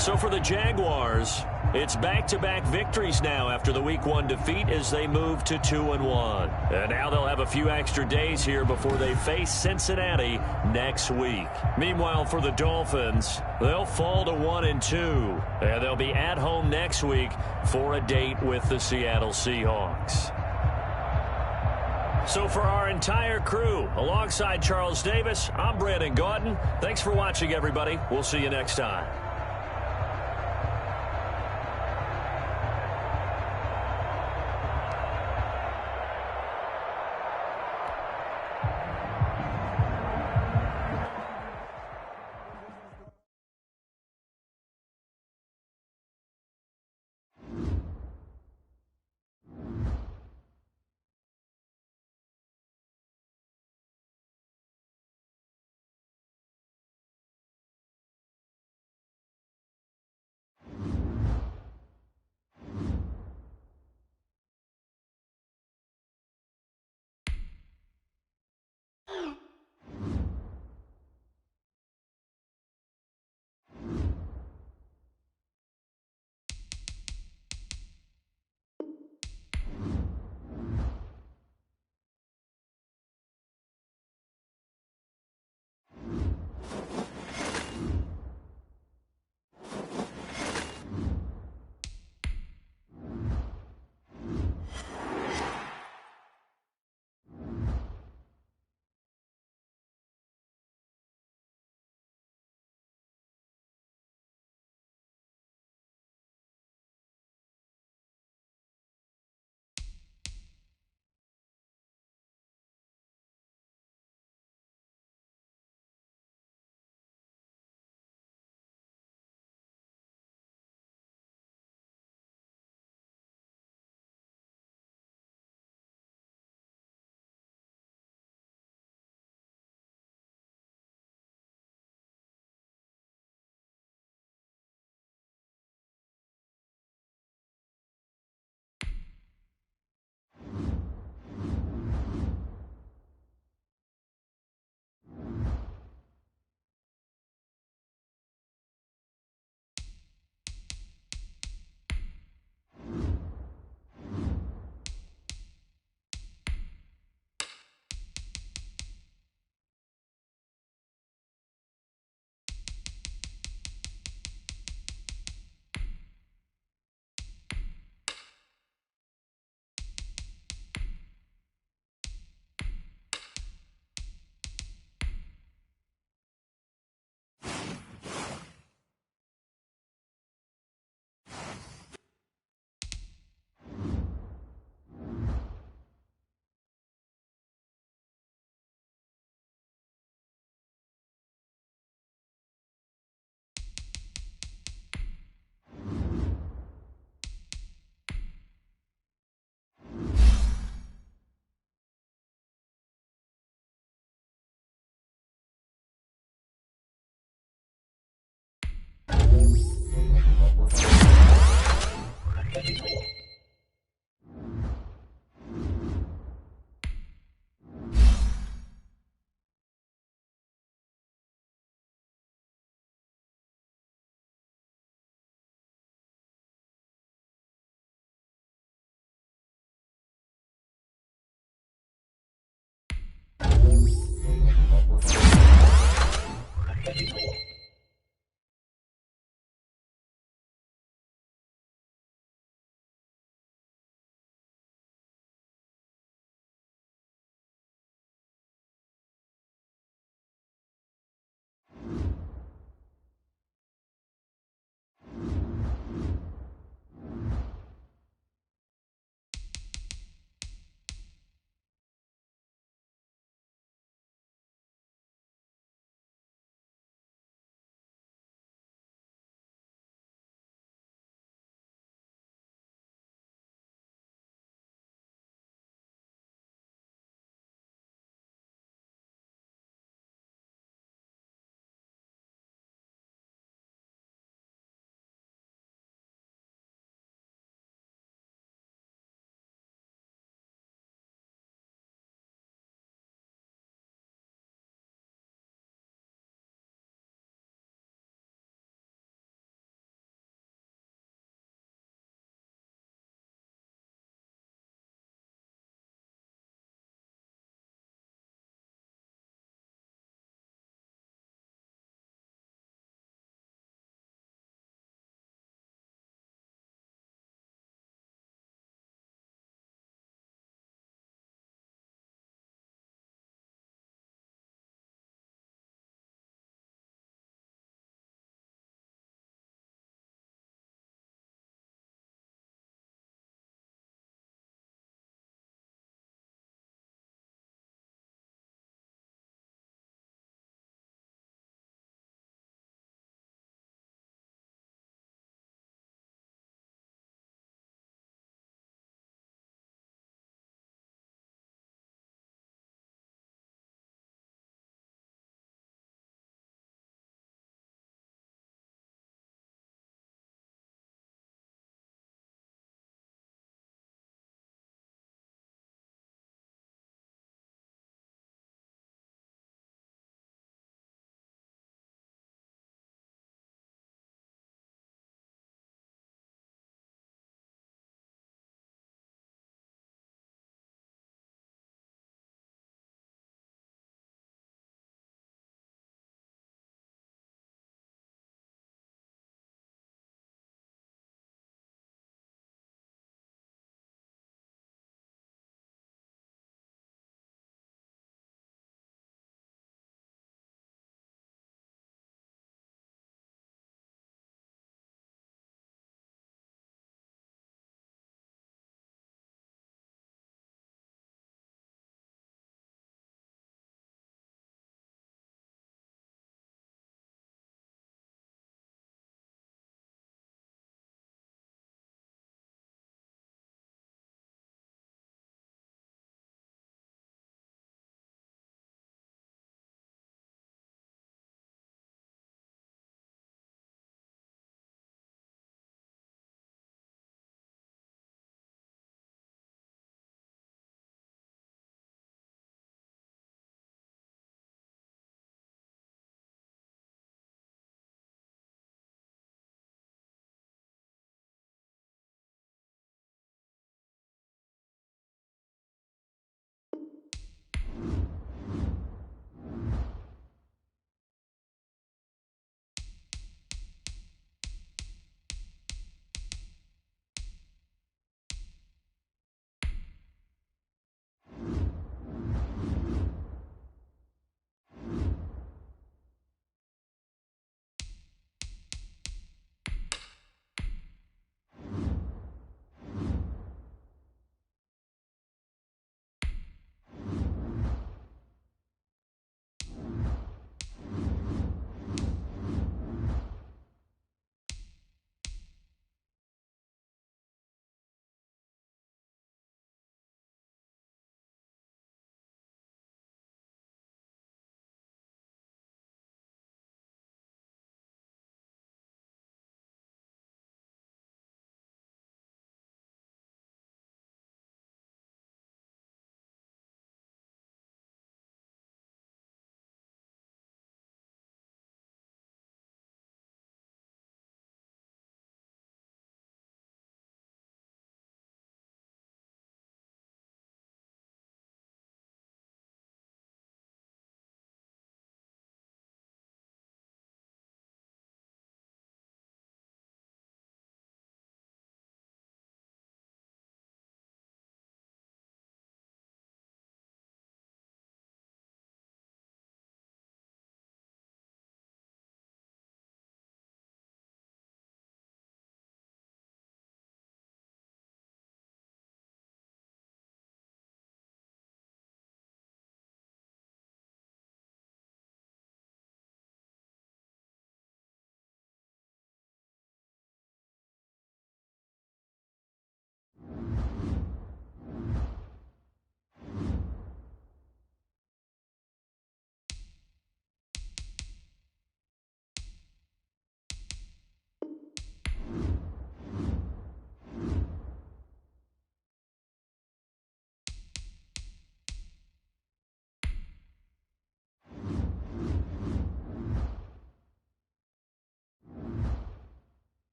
So for the Jaguars, it's back-to-back victories now after the Week 1 defeat as they move to 2-1. And now they'll have a few extra days here before they face Cincinnati next week. Meanwhile, for the Dolphins, they'll fall to 1-2. And they'll be at home next week for a date with the Seattle Seahawks. So for our entire crew, alongside Charles Davis, I'm Brandon Gaudin. Thanks for watching, everybody. We'll see you next time.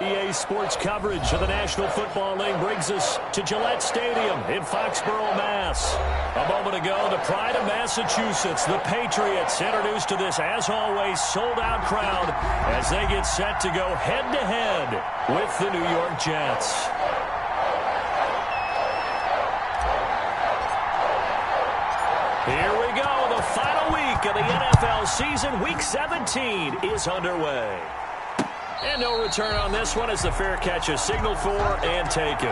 EA Sports coverage of the National Football League brings us to Gillette Stadium in Foxborough, Mass. A moment ago, the pride of Massachusetts, the Patriots, introduced to this, as always, sold-out crowd as they get set to go head-to-head with the New York Jets. Here we go. The final week of the NFL season, Week 17, is underway. And no return on this one as the fair catch is signaled for and taken.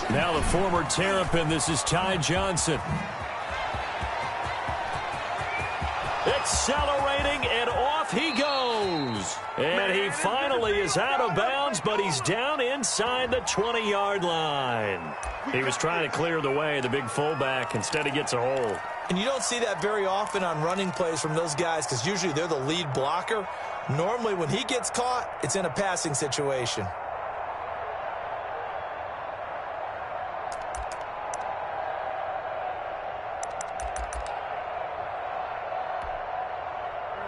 Now the former Terrapin, this is Ty Johnson. Accelerating, and off he goes. And he finally is out of bounds, but he's down inside the 20-yard line. He was trying to clear the way, the big fullback. Instead, he gets a hold. And you don't see that very often on running plays from those guys because usually they're the lead blocker. Normally, when he gets caught, it's in a passing situation.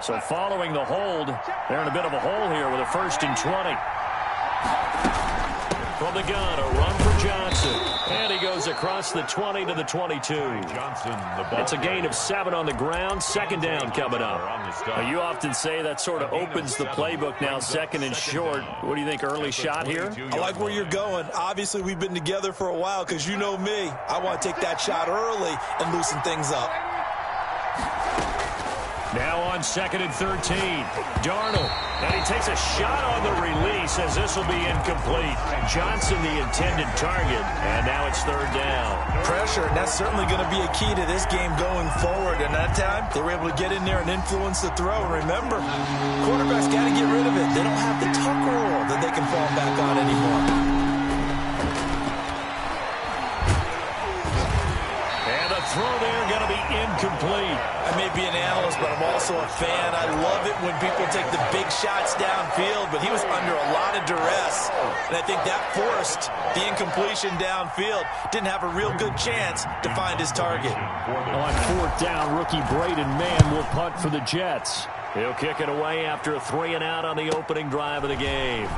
So following the hold, they're in a bit of a hole here with a 1st and 20. From the gun, a run for Johnson. And he goes across the 20 to the 22. It's a gain of 7 on the ground. 2nd down coming up. You often say that sort of opens the playbook now, 2nd and short. What do you think, early shot here? I like where you're going. Obviously, we've been together for a while because you know me. I want to take that shot early and loosen things up. Now on 2nd and 13, Darnold, and he takes a shot on the release as this will be incomplete. Johnson the intended target, and now it's 3rd down. Pressure, and that's certainly going to be a key to this game going forward. And that time, they were able to get in there and influence the throw. And remember, quarterbacks got to get rid of it. They don't have the tuck rule that they can fall back on anymore. Throw there going to be incomplete. I may be an analyst, but I'm also a fan. I love it when people take the big shots downfield, but he was under a lot of duress, and I think that forced the incompletion downfield. Didn't have a real good chance to find his target. On 4th down, rookie Braden Mann will punt for the Jets. He'll kick it away after a 3-and-out on the opening drive of the game.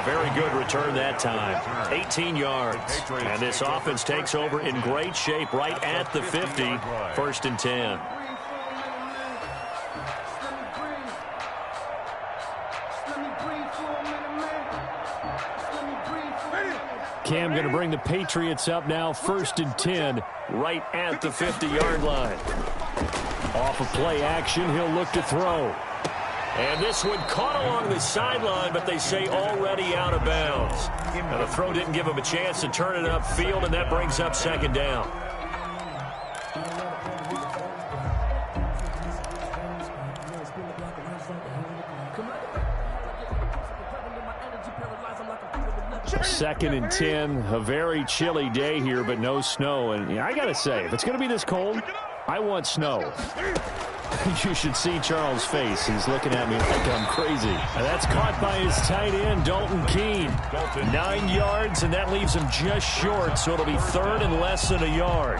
Very good return that time. 18 yards. And this offense takes over in great shape right at the 50. 1st and 10. Cam going to bring the Patriots up now. 1st and 10 right at the 50-yard line. Off of play action, he'll look to throw. And this one caught along the sideline, but they say already out of bounds. Now the throw didn't give him a chance to turn it upfield, and that brings up 2nd down. Second and 10, a very chilly day here, but no snow. And I got to say, if it's going to be this cold, I want snow. You should see Charles' face. He's looking at me like I'm crazy. And that's caught by his tight end, Dalton Keene. 9 yards, and that leaves him just short, so it'll be 3rd and less than a yard.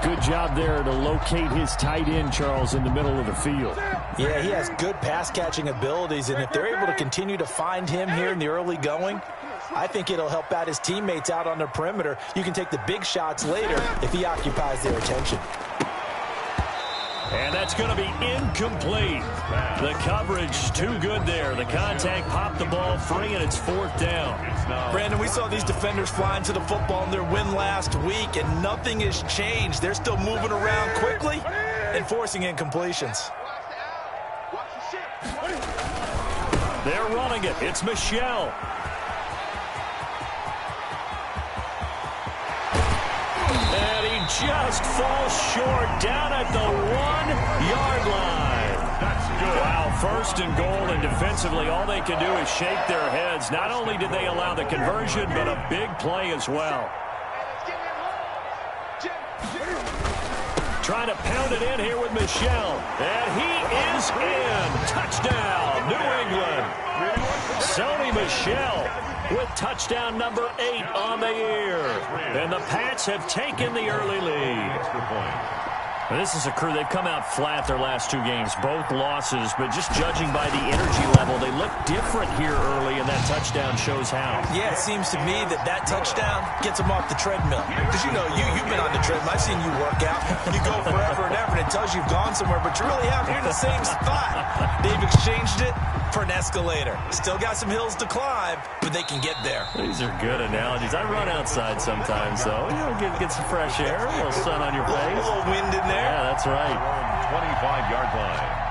Good job there to locate his tight end, Charles, in the middle of the field. Yeah, he has good pass-catching abilities, and if they're able to continue to find him here in the early going, I think it'll help out his teammates out on the perimeter. You can take the big shots later if he occupies their attention. And that's going to be incomplete. The coverage too good there. The contact popped the ball free, and it's 4th down. Brandon, we saw these defenders flying to the football in their win last week, and nothing has changed. They're still moving around quickly and forcing incompletions. They're running it. It's Michel. And he just falls short down at the 1-yard line. That's good. Wow, first and goal, and defensively, all they can do is shake their heads. Not only did they allow the conversion, but a big play as well. Trying to pound it in here with Michel. And he is in. Touchdown, New England. Sony Michel with touchdown number 8 on the year. And the Pats have taken the early lead. Extra point. And this is a crew, they've come out flat their last 2 games, both losses, but just judging by the energy level, they look different here early, and that touchdown shows how. Yeah, it seems to me that touchdown gets them off the treadmill. Because, you know, you've been on the treadmill. I've seen you work out. You go forever and ever, and it tells you you've gone somewhere, but you really have. You're in the same spot. They've exchanged it for an escalator. Still got some hills to climb, but they can get there. These are good analogies. I run outside sometimes, though. You know, get some fresh air, a little sun on your face. A little wind in there. Yeah, that's right. 25-yard line.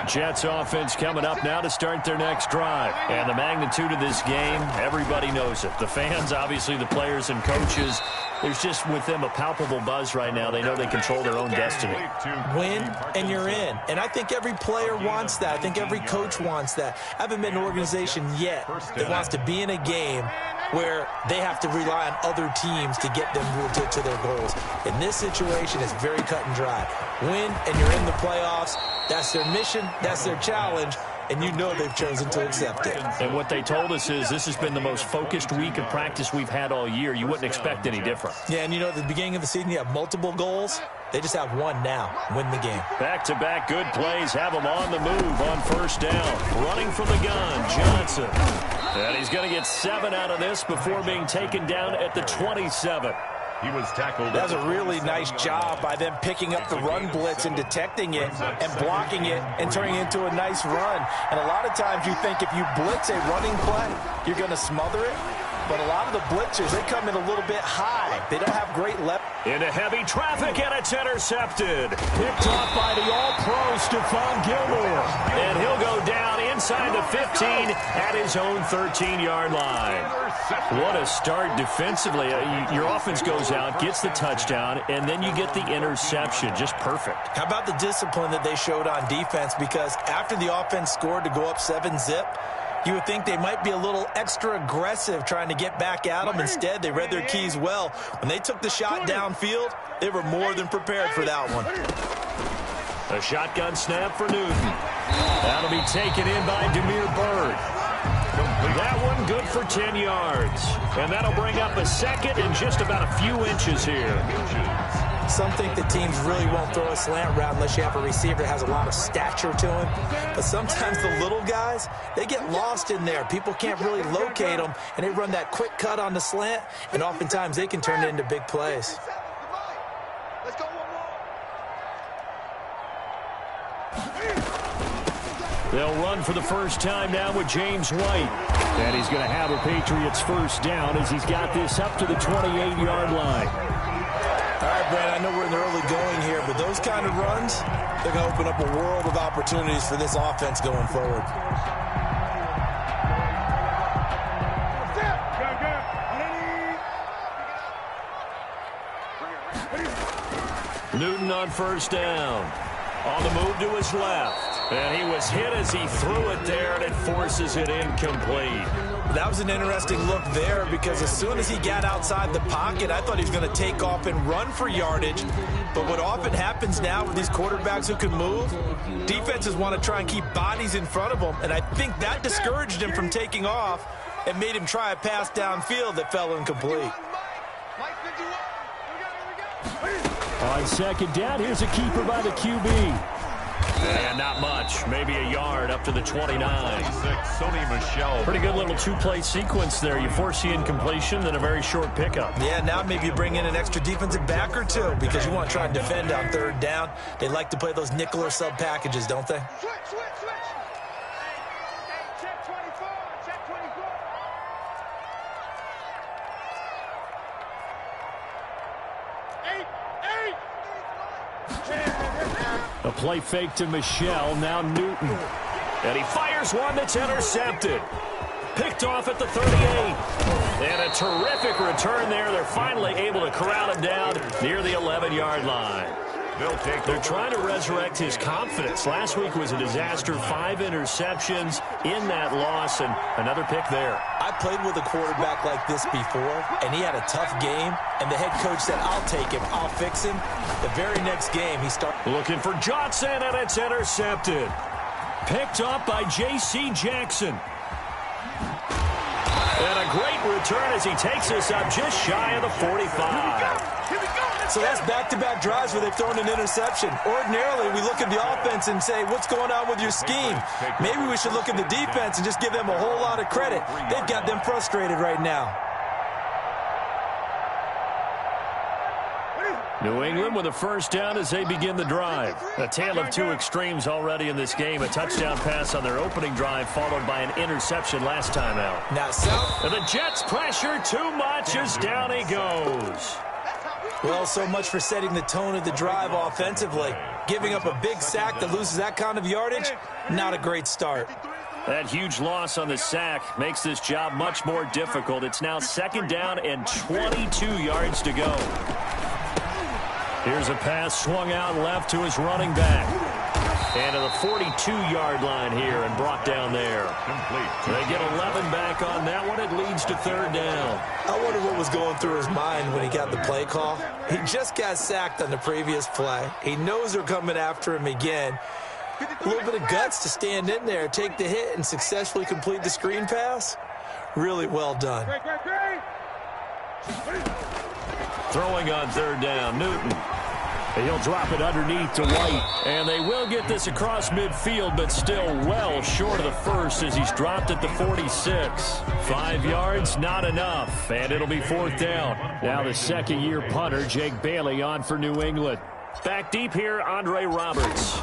Jets offense coming up now to start their next drive. And the magnitude of this game, everybody knows it. The fans, obviously the players and coaches, there's just with them a palpable buzz right now. They know they control their own destiny. Win, and you're in. And I think every player wants that. I think every coach wants that. I haven't met an organization yet that wants to be in a game where they have to rely on other teams to get them to their goals. In this situation, it's very cut and dry. Win, and you're in the playoffs. That's their mission. That's their challenge. And you know they've chosen to accept it. And what they told us is this has been the most focused week of practice we've had all year. You wouldn't expect any different. Yeah, and you know, at the beginning of the season, you have multiple goals. They just have one now. Win the game. Back-to-back good plays have them on the move on first down. Running from the gun, Johnson. And he's going to get 7 out of this before being taken down at the 27. He was tackled. That was a really nice job by them picking up the run blitz and detecting it and blocking it and turning it into a nice run. And a lot of times you think if you blitz a running play, you're going to smother it. But a lot of the blitzers, they come in a little bit high. They don't have great left. Into heavy traffic, and it's intercepted. Picked off by the all-pro Stephon Gilmore. And he'll go down inside the 15 at his own 13-yard line. What a start defensively. Your offense goes out, gets the touchdown, and then you get the interception. Just perfect. How about the discipline that they showed on defense? Because after the offense scored to go up 7-zip, you would think they might be a little extra aggressive trying to get back at them. Instead, they read their keys well. When they took the shot downfield, they were more than prepared for that one. A shotgun snap for Newton. That'll be taken in by Demir Bird. That one good for 10 yards. And that'll bring up a second in just about a few inches here. Some think that teams really won't throw a slant route unless you have a receiver that has a lot of stature to him. But sometimes the little guys, they get lost in there. People can't really locate them, and they run that quick cut on the slant, and oftentimes they can turn it into big plays. Let's go one more. They'll run for the first time now with James White. And he's going to have a Patriots first down as he's got this up to the 28-yard line. All right, Brad, I know we're in the early going here, but those kind of runs, they're going to open up a world of opportunities for this offense going forward. Newton on first down. On the move to his left. And he was hit as he threw it there, and it forces it incomplete. That was an interesting look there because as soon as he got outside the pocket, I thought he was going to take off and run for yardage. But what often happens now with these quarterbacks who can move, defenses want to try and keep bodies in front of them, and I think that discouraged him from taking off and made him try a pass downfield that fell incomplete. Mike 51. On second down, here's a keeper by the QB. And not much. Maybe a yard up to the 29. Sony Michel. Pretty good little two-play sequence there. You force the incompletion, then a very short pickup. Yeah, now maybe you bring in an extra defensive back or two because you want to try and defend on third down. They like to play those nickel or sub packages, don't they? Switch. Hey, check 24. Check 24. Eight. A play fake to Michel, now Newton. And he fires one that's intercepted. Picked off at the 38. And a terrific return there. They're finally able to corral him down near the 11-yard line. They're trying to resurrect his confidence. Last week was a disaster. 5 interceptions in that loss, and another pick there. I played with a quarterback like this before, and he had a tough game, and the head coach said, I'll take him, I'll fix him. The very next game, he started looking for Johnson, and it's intercepted. Picked up by J.C. Jackson. And a great return as he takes us up just shy of the 45. So that's back-to-back drives where they've thrown an interception. Ordinarily, we look at the offense and say, what's going on with your scheme? Maybe we should look at the defense and just give them a whole lot of credit. They've got them frustrated right now. New England with a first down as they begin the drive. A tale of two extremes already in this game. A touchdown pass on their opening drive followed by an interception last time out. Now, and the Jets pressure too much as down he goes. Well, so much for setting the tone of the drive offensively. Giving up a big sack that loses that kind of yardage, not a great start. That huge loss on the sack makes this job much more difficult. It's now second down and 22 yards to go. Here's a pass swung out left to his running back. And to the 42-yard line here and brought down there. They get 11 back on that one. It leads to third down. I wonder what was going through his mind when he got the play call. He just got sacked on the previous play. He knows they're coming after him again. A little bit of guts to stand in there, take the hit, and successfully complete the screen pass. Really well done. Throwing on third down, Newton. He'll drop it underneath to White. And they will get this across midfield, but still well short of the first as he's dropped at the 46. 5 yards, not enough. And it'll be fourth down. Now the second-year punter, Jake Bailey, on for New England. Back deep here, Andre Roberts.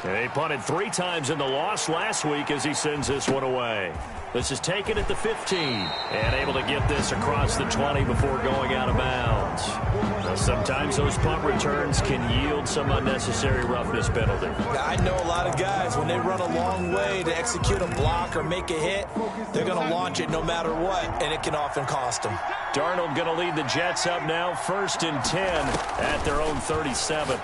And they punted 3 times in the loss last week as he sends this one away. This is taken at the 15 and able to get this across the 20 before going out of bounds. Now, sometimes those punt returns can yield some unnecessary roughness penalty. I know a lot of guys, when they run a long way to execute a block or make a hit, they're going to launch it no matter what, and it can often cost them. Darnold going to lead the Jets up now, 1st and 10 at their own 37.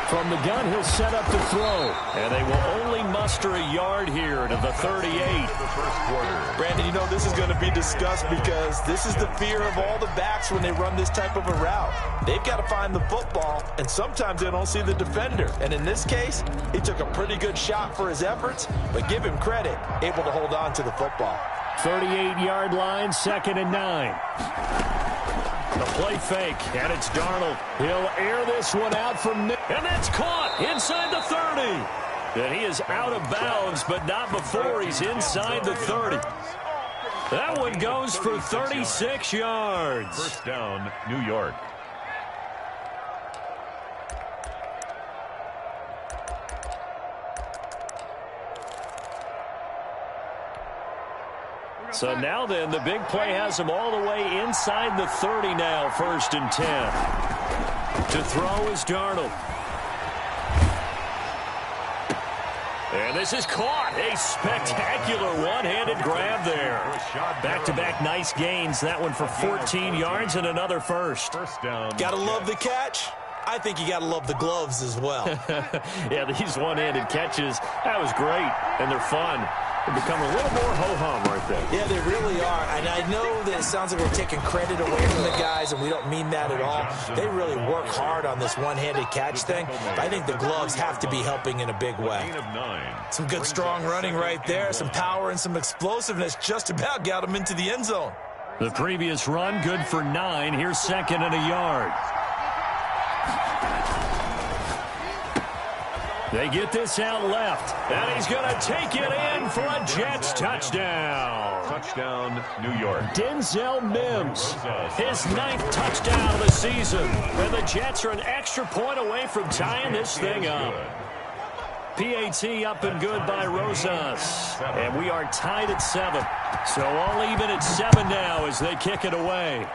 From the gun, he'll set up to throw. And they will only muster a yard here to the 38. Brandon, you know this is going to be discussed because this is the fear of all the backs when they run this type of a route. They've got to find the football, and sometimes they don't see the defender. And in this case, he took a pretty good shot for his efforts, but give him credit, able to hold on to the football. 38-yard line, 2nd and 9. The play fake, and it's Darnold. He'll air this one out from Nick. And that's caught inside the 30. And he is out of bounds, but not before he's inside the 30. That one goes for 36 yards. First down, New York. So now then, the big play has him all the way inside the 30 now, 1st and 10. To throw is Darnold. And this is caught. A spectacular one-handed grab there. Back-to-back nice gains. That one for 14 yards and another first. First down. Gotta love the catch. I think you gotta love the gloves as well. Yeah, these one-handed catches, that was great, and they're fun. They become a little more ho-hum right there. Yeah, they really are. And I know that it sounds like we're taking credit away from the guys, and we don't mean that at all. They really work hard on this one-handed catch thing. But I think the gloves have to be helping in a big way. Some good strong running right there. Some power and some explosiveness just about got them into the end zone. The previous run, good for 9. Here's 2nd and a yard. They get this out left, and he's going to take it in for a Jets touchdown. Touchdown, New York. Denzel Mims, his 9th touchdown of the season. And the Jets are an extra point away from tying this thing up. PAT up and good by Rosas. And we are tied at 7. So all even at 7 now as they kick it away.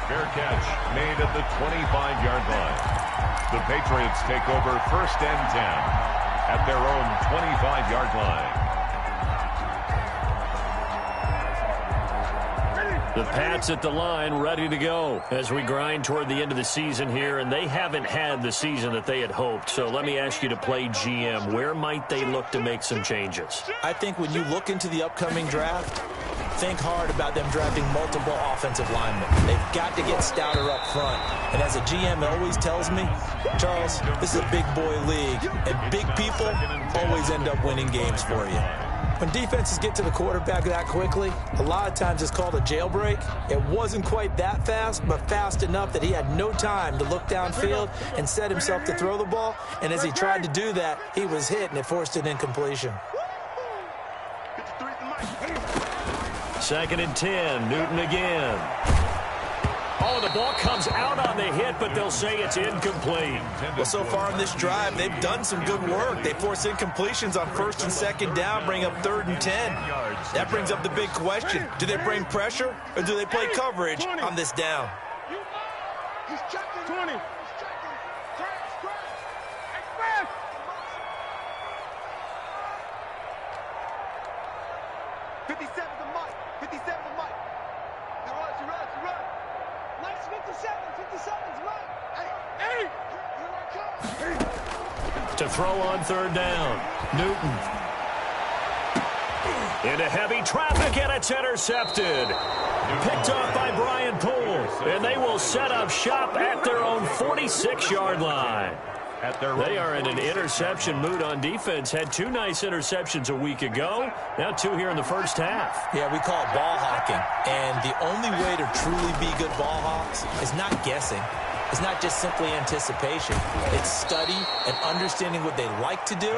Fair catch made at the 25-yard line. The Patriots take over 1st and 10. at their own 25-yard line. The Pats at the line, ready to go as we grind toward the end of the season here, and they haven't had the season that they had hoped. So let me ask you to play GM. Where might they look to make some changes? I think when you look into the upcoming draft, think hard about them drafting multiple offensive linemen. They've got to get stouter up front. And as a GM, it always tells me, Charles, this is a big boy league, and big people always end up winning games for you. When defenses get to the quarterback that quickly, a lot of times it's called a jailbreak. It wasn't quite that fast, but fast enough that he had no time to look downfield and set himself to throw the ball. And as he tried to do that, he was hit, and it forced an incompletion. 2nd and 10, Newton again. Oh, the ball comes out on the hit, but they'll say it's incomplete. Well, so far in this drive, they've done some good work. They force incompletions on 1st and 2nd down, bring up 3rd and 10. That brings up the big question. Do they bring pressure, or do they play coverage on this down? He's checking. 20. He's checking. Scratch. Express. 57 to Mike. 57 to Mike. He runs. Mike's 57. 57's Mike. Hey. Here I come. To throw on 3rd down, Newton. Into heavy traffic, and it's intercepted. Picked off by Brian Poole, and they will set up shop at their own 46-yard line. They are in an interception mood on defense. Had 2 nice interceptions a week ago. Now 2 here in the first half. Yeah, we call it ball hawking. And the only way to truly be good ball hawks is not guessing. It's not just simply anticipation. It's study and understanding what they like to do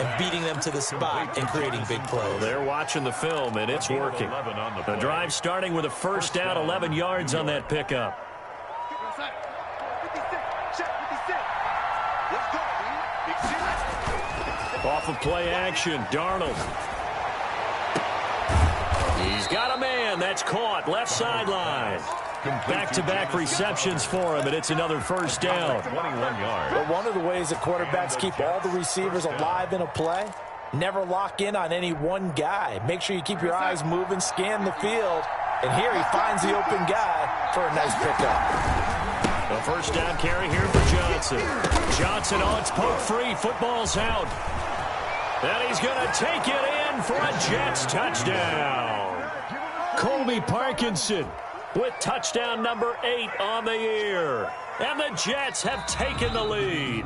and beating them to the spot and creating big plays. They're watching the film, and it's working. The drive starting with a 1st down, 11 yards on that pickup. Off of play action, Darnold. He's got a man. That's caught. Left sideline. Back-to-back receptions for him, and it's another 1st down. 21 yards. But one of the ways that quarterbacks keep all the receivers alive in a play, never lock in on any one guy. Make sure you keep your eyes moving, scan the field, and here he finds the open guy for a nice pickup. The 1st down carry here for Johnson. Oh, it's poked free. Football's out. And he's going to take it in for a Jets touchdown. Colby Parkinson with touchdown number 8 on the year. And the Jets have taken the lead.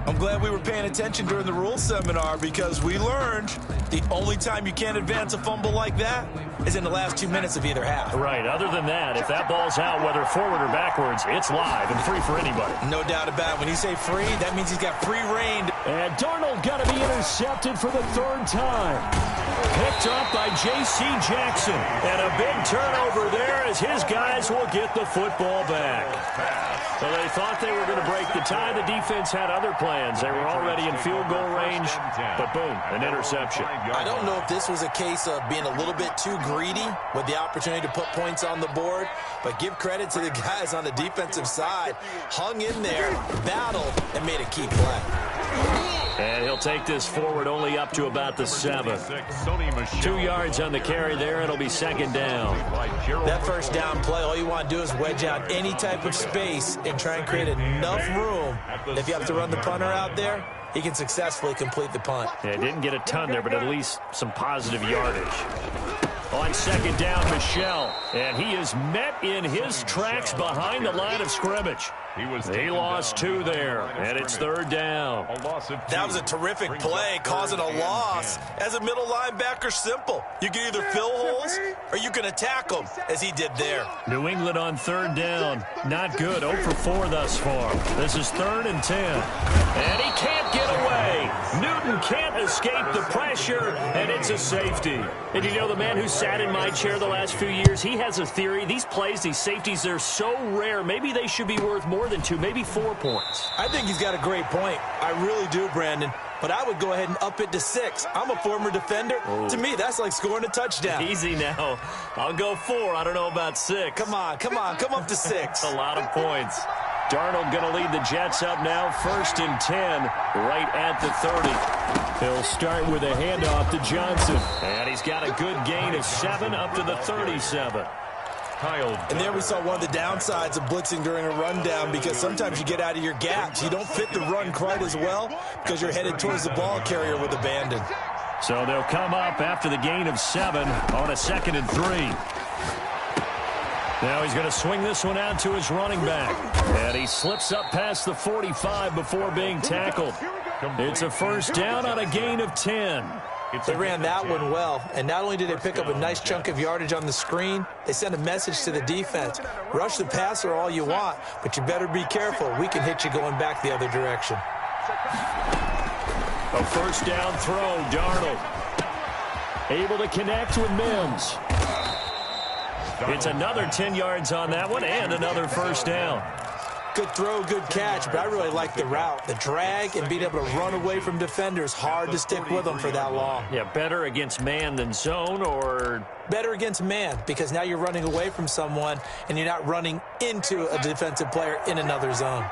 I'm glad we were paying attention during the rules seminar because we learned the only time you can't advance a fumble like that is in the last 2 minutes of either half. Right. Other than that, if that ball's out, whether forward or backwards, it's live and free for anybody. No doubt about it. When you say free, that means he's got free reign. And Darnold got to be intercepted for the 3rd time. Picked up by J.C. Jackson. And a big turnover there as his guys will get the football back. So they thought they were going to break the tie. The defense had other plans. They were already in field goal range, but boom, an interception. I don't know if this was a case of being a little bit too greedy with the opportunity to put points on the board, but give credit to the guys on the defensive side. Hung in there, battled, and made a key play. And he'll take this forward only up to about the 7. 2 yards on the carry there. It'll be 2nd down. That 1st down play, all you want to do is wedge out any type of space and try and create enough room. If you have to run the punter out there, he can successfully complete the punt. Yeah, didn't get a ton there, but at least some positive yardage. On 2nd down, Michel. And he is met in his tracks behind the line of scrimmage. He lost 2 there, and it's 3rd down. That was a terrific play, causing a loss. As a middle linebacker, simple. You can either fill holes or you can attack them, as he did there. New England on 3rd down. Not good. 0 for 4 thus far. This is 3rd and 10. And he can't get away. Newton can't escape the pressure, and it's a safety. And you know, the man who sat in my chair the last few years, he has a theory. These plays, these safeties, they're so rare. Maybe they should be worth more than 2, maybe 4 points. I think he's got a great point. I really do, Brandon. But I would go ahead and up it to 6. I'm a former defender. Oh. To me, that's like scoring a touchdown. Easy now. I'll go 4. I don't know about 6. Come on. Come up to 6. A lot of points. Darnold going to lead the Jets up now, 1st and 10, right at the 30. He'll start with a handoff to Johnson. And he's got a good gain of 7 up to the 37. And there we saw one of the downsides of blitzing during a rundown, because sometimes you get out of your gaps. You don't fit the run quite as well because you're headed towards the ball carrier with abandon. So they'll come up after the gain of 7 on a 2nd and 3. Now he's going to swing this one out to his running back. And he slips up past the 45 before being tackled. It's a 1st down on a gain of 10. They ran that one well, and not only did they pick up a nice chunk of yardage on the screen, they sent a message to the defense. Rush the passer all you want, but you better be careful. We can hit you going back the other direction. A 1st down throw, Darnold. Able to connect with Mims. It's another 10 yards on that one, and another 1st down. Good throw, good catch, but I really like the route. The drag and being able to run away from defenders, hard to stick with them for that long. Yeah, better against man than zone, or? Better against man, because now you're running away from someone and you're not running into a defensive player in another zone.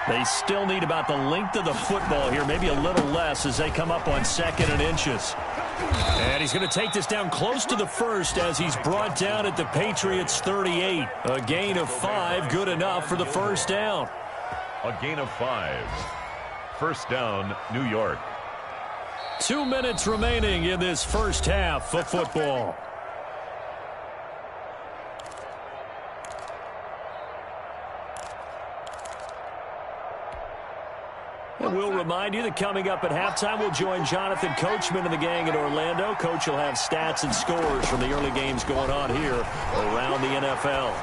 They still need about the length of the football here, maybe a little less as they come up on 2nd and inches. And he's going to take this down close to the 1st as he's brought down at the Patriots' 38. A gain of 5, good enough for the 1st down. A gain of 5. 1st down, New York. 2 minutes remaining in this 1st half of football. And we'll remind you that coming up at halftime, we'll join Jonathan Coachman and the gang in Orlando. Coach will have stats and scores from the early games going on here around the NFL.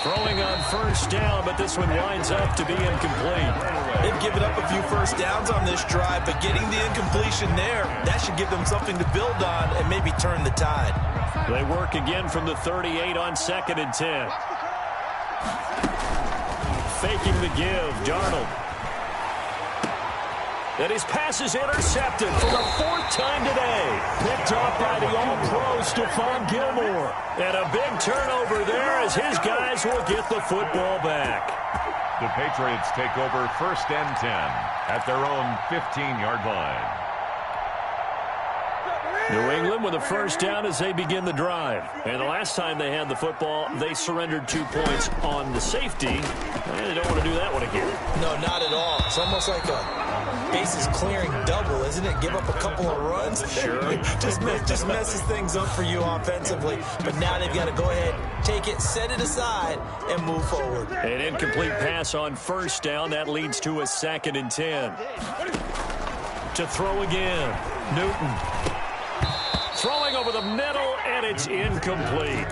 Throwing on 1st down, but this one winds up to be incomplete. They've given up a few 1st downs on this drive, but getting the incompletion there, that should give them something to build on and maybe turn the tide. They work again from the 38 on 2nd and 10. Faking the give, Darnold. And his pass is intercepted for the 4th time today. Picked off by the All-Pro Stephon Gilmore. And a big turnover there as his guys will get the football back. The Patriots take over 1st and 10 at their own 15-yard line. New England with a 1st down as they begin the drive. And the last time they had the football, they surrendered 2 points on the safety. And they don't want to do that one again. No, not at all. It's almost like a bases clearing double, isn't it? Give up a couple of runs. Sure. just messes things up for you offensively. But now they've got to go ahead, take it, set it aside, and move forward. An incomplete pass on 1st down. That leads to a 2nd and 10. To throw again. Newton. Throwing over the middle, and it's incomplete.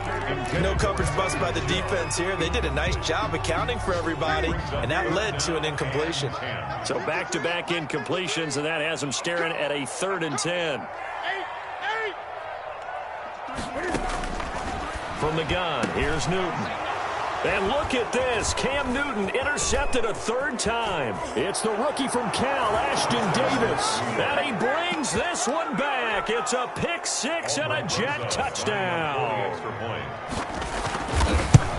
No coverage bust by the defense here. They did a nice job accounting for everybody, and that led to an incompletion. So back-to-back incompletions, and that has them staring at a 3rd and 10. From the gun, here's Newton. And look at this. Cam Newton intercepted a 3rd time. It's the rookie from Cal, Ashton Davis. And he brings this one back. It's a pick 6 and a Jet touchdown.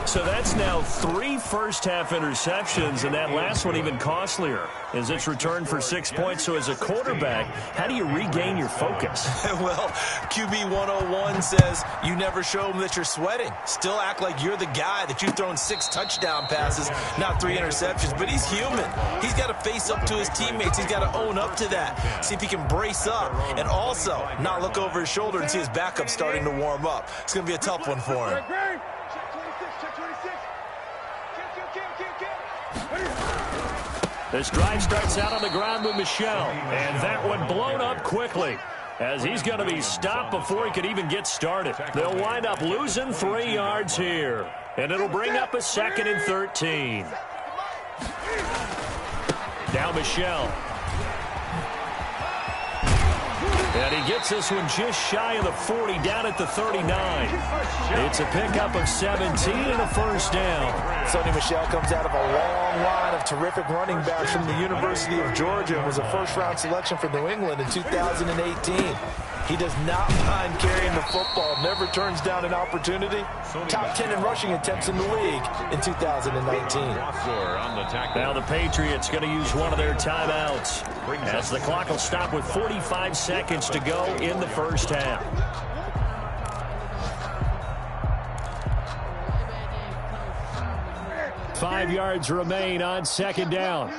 So that's now 3 first-half interceptions, and that last one even costlier as it's returned for 6 points. So as a quarterback, how do you regain your focus? Well, QB 101 says you never show them that you're sweating. Still act like you're the guy that you've thrown 6 touchdown passes, not 3 interceptions. But he's human. He's got to face up to his teammates. He's got to own up to that. See if he can brace up and also not look over his shoulder and see his backup starting to warm up. It's going to be a tough one for him. This drive starts out on the ground with Michel, and that one blown up quickly as he's going to be stopped before he could even get started. They'll wind up losing 3 yards here, and it'll bring up a 2nd and 13. Now Michel. And he gets this one just shy of the 40, down at the 39. It's a pickup of 17 and a first down. Sonny Michel comes out of a long line of terrific running backs from the University of Georgia and was a first-round selection for New England in 2018. He does not mind carrying the football, never turns down an opportunity. Top 10 in rushing attempts in the league in 2019. Now the Patriots going to use one of their timeouts as the clock will stop with 45 seconds to go in the first half. Five yards remain on second down.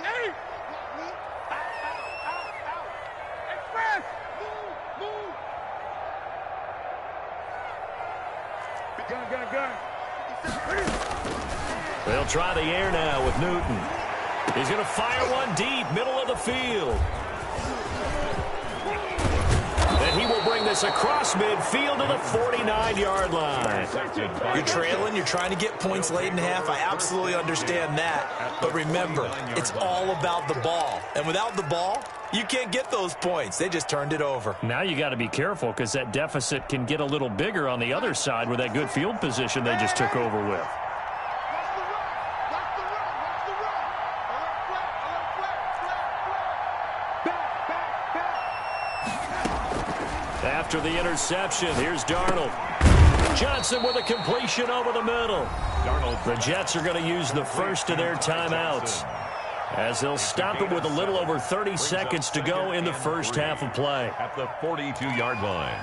They'll try the air now with Newton. He's going to fire one deep, middle of the field. And he will bring this across midfield to the 49-yard line. You're trailing, you're trying to get points late in half. I absolutely understand that. But remember, it's all about the ball. And without the ball, you can't get those points. They just turned it over. Now you got to be careful because that deficit can get a little bigger on the other side with that good field position they just took over with. After the interception, here's Darnold. Johnson with a completion over the middle. The Jets are going to use the first of their timeouts as they'll stop it with a little over 30 seconds to go in the first half of play. At the 42-yard line.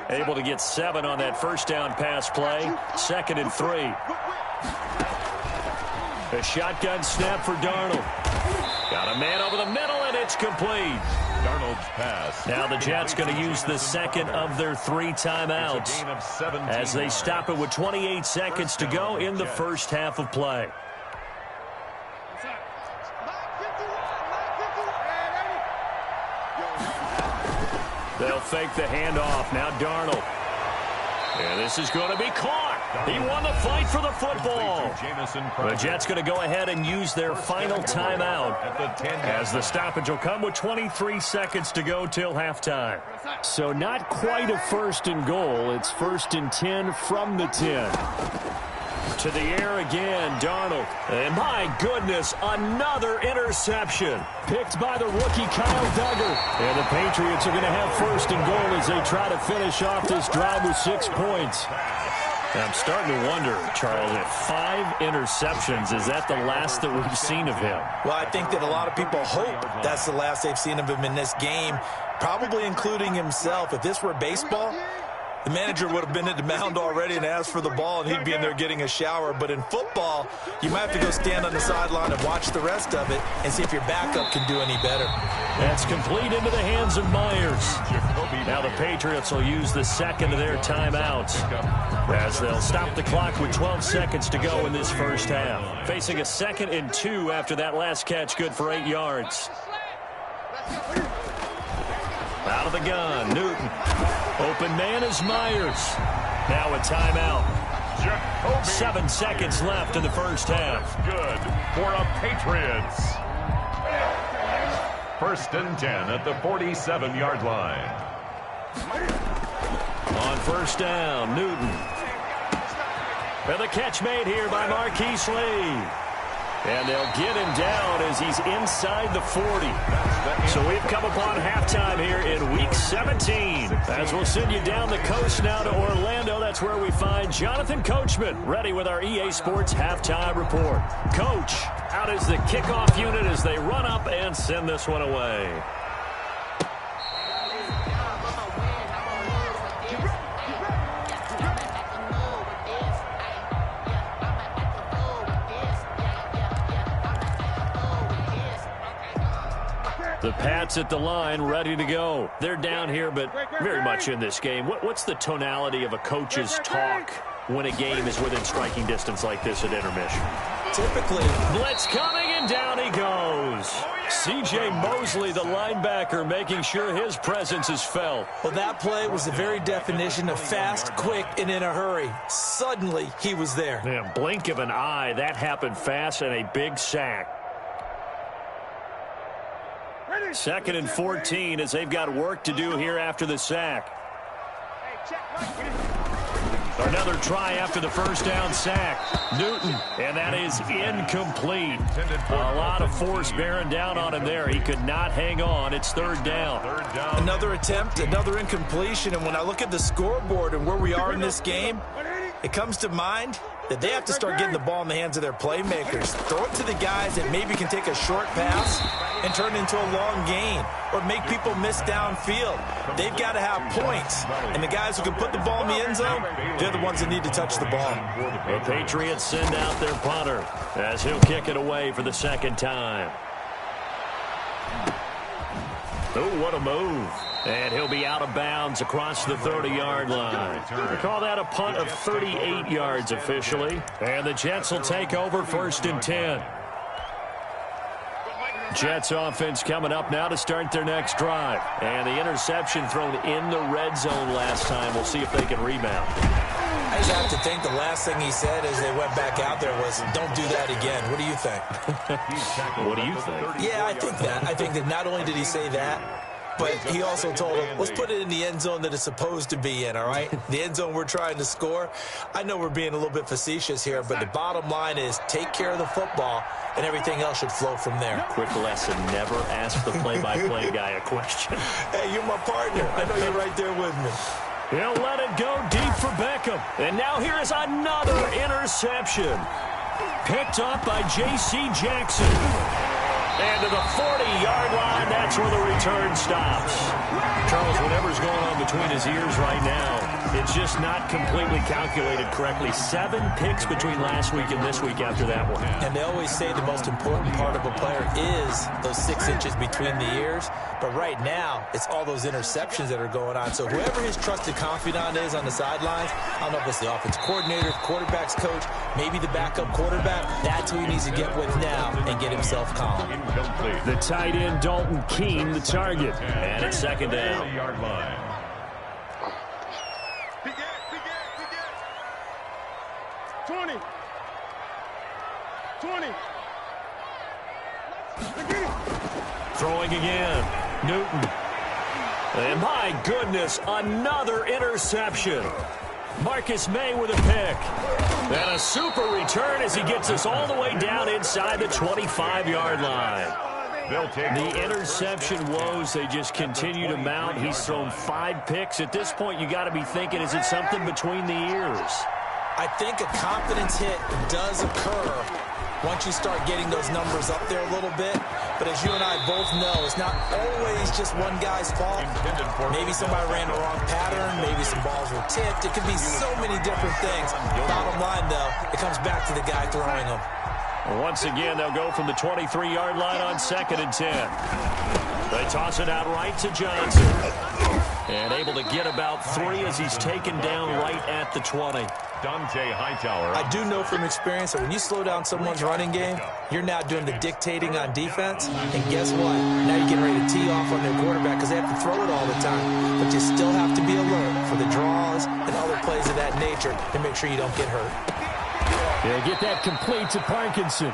Able to get 7 on that first down pass play. 2nd and 3. A shotgun snap for Darnold. Got a man over the middle, and it's complete. Darnold's pass. Now the Jets going to use the second of their 3 timeouts as they stop it with 28 seconds to go in the first half of play. They'll fake the handoff. Now Darnold. And this is going to be caught. He won the fight for the football. The Jets going to go ahead and use their final timeout as the stoppage will come with 23 seconds to go till halftime. So not quite a first and goal. It's 1st and 10 from the 10. To the air again, Darnold. And my goodness, another interception. Picked by the rookie Kyle Duggar. And the Patriots are going to have 1st and goal as they try to finish off this drive with 6 points. I'm starting to wonder, Charles, if 5 interceptions, is that the last that we've seen of him? Well, I think that a lot of people hope that's the last they've seen of him in this game, probably including himself. If this were baseball, the manager would have been at the mound already and asked for the ball, and he'd be in there getting a shower. But in football, you might have to go stand on the sideline and watch the rest of it and see if your backup can do any better. That's complete into the hands of Myers. Now the Patriots will use the second of their timeouts as they'll stop the clock with 12 seconds to go in this first half. Facing a 2nd and 2 after that last catch, good for 8 yards. Out of the gun, Newton. Open man is Myers. Now a timeout. 7 seconds left in the first half. Good for a Patriots. 1st and 10 at the 47-yard line. On first down, Newton. And the catch made here by Marquise Lee. And they'll get him down as he's inside the 40. So we've come upon halftime here in Week 17. As we'll send you down the coast now to Orlando. That's where we find Jonathan Coachman ready with our EA Sports Halftime Report. Coach, out is the kickoff unit as they run up and send this one away. The Pats at the line, ready to go. They're down here, but very much in this game. What's the tonality of a coach's talk when a game is within striking distance like this at intermission? Typically, blitz coming, and down he goes. C.J. Mosley, the linebacker, making sure his presence is felt. Well, that play was the very definition of fast, quick, and in a hurry. Suddenly, he was there. Man, blink of an eye, that happened fast, and a big sack. 2nd and 14 as they've got work to do here after the sack. Another try after the first down sack. Newton, and that is incomplete. A lot of force bearing down on him there. He could not hang on. It's 3rd down. Another attempt, another incompletion, and when I look at the scoreboard and where we are in this game, it comes to mind that they have to start getting the ball in the hands of their playmakers. Throw it to the guys that maybe can take a short pass and turn it into a long gain or make people miss downfield. They've got to have points. And the guys who can put the ball in the end zone, they're the ones that need to touch the ball. The Patriots send out their punter as he'll kick it away for the 2nd time. Oh, what a move. And he'll be out of bounds across the 30-yard line. We call that a punt of 38 yards officially. And the Jets will take over 1st and 10. Jets offense coming up now to start their next drive. And the interception thrown in the red zone last time. We'll see if they can rebound. I just have to think the last thing he said as they went back out there was, don't do that again. What do you think? What do you think? Yeah, I think that. I think that not only did he say that, but he also told him, let's put it in the end zone that it's supposed to be in, all right? The end zone we're trying to score. I know we're being a little bit facetious here, but the bottom line is take care of the football, and everything else should flow from there. Quick lesson, never ask the play-by-play guy a question. Hey, you're my partner. I know you're right there with me. He'll let it go deep for Beckham. And now here is another interception. Picked up by J.C. Jackson. And to the 40-yard line, that's where the return stops. Charles, whatever's going on between his ears right now, it's just not completely calculated correctly. 7 picks between last week and this week after that one. And they always say the most important part of a player is those 6 inches between the ears. But right now, it's all those interceptions that are going on. So whoever his trusted confidant is on the sidelines, I don't know if it's the offense coordinator, quarterback's coach, maybe the backup quarterback, that's who he needs to get with now and get himself calm. The tight end, Dalton Keene, the target. And it's 2nd down. Yard line. Big Ed. 20. Throwing again. Newton. And my goodness, another interception. Marcus May with a pick. And a super return as he gets us all the way down inside the 25-yard line. The interception woes, they just continue to mount. He's thrown 5 picks. At this point, you got to be thinking, is it something between the ears? I think a confidence hit does occur once you start getting those numbers up there a little bit. But as you and I both know, it's not always just one guy's fault. Maybe somebody ran the wrong pattern. Maybe some balls were tipped. It could be so many different things. Bottom line, though, it comes back to the guy throwing them. Once again, they'll go from the 23-yard line on 2nd and 10. They toss it out right to Johnson. And able to get about 3 as he's taken down right at the 20. Dante Hightower. I do know from experience that when you slow down someone's running game, you're now doing the dictating on defense. And guess what? Now you're getting ready to tee off on their quarterback because they have to throw it all the time. But you still have to be alert for the draws and other plays of that nature to make sure you don't get hurt. They'll get that complete to Parkinson.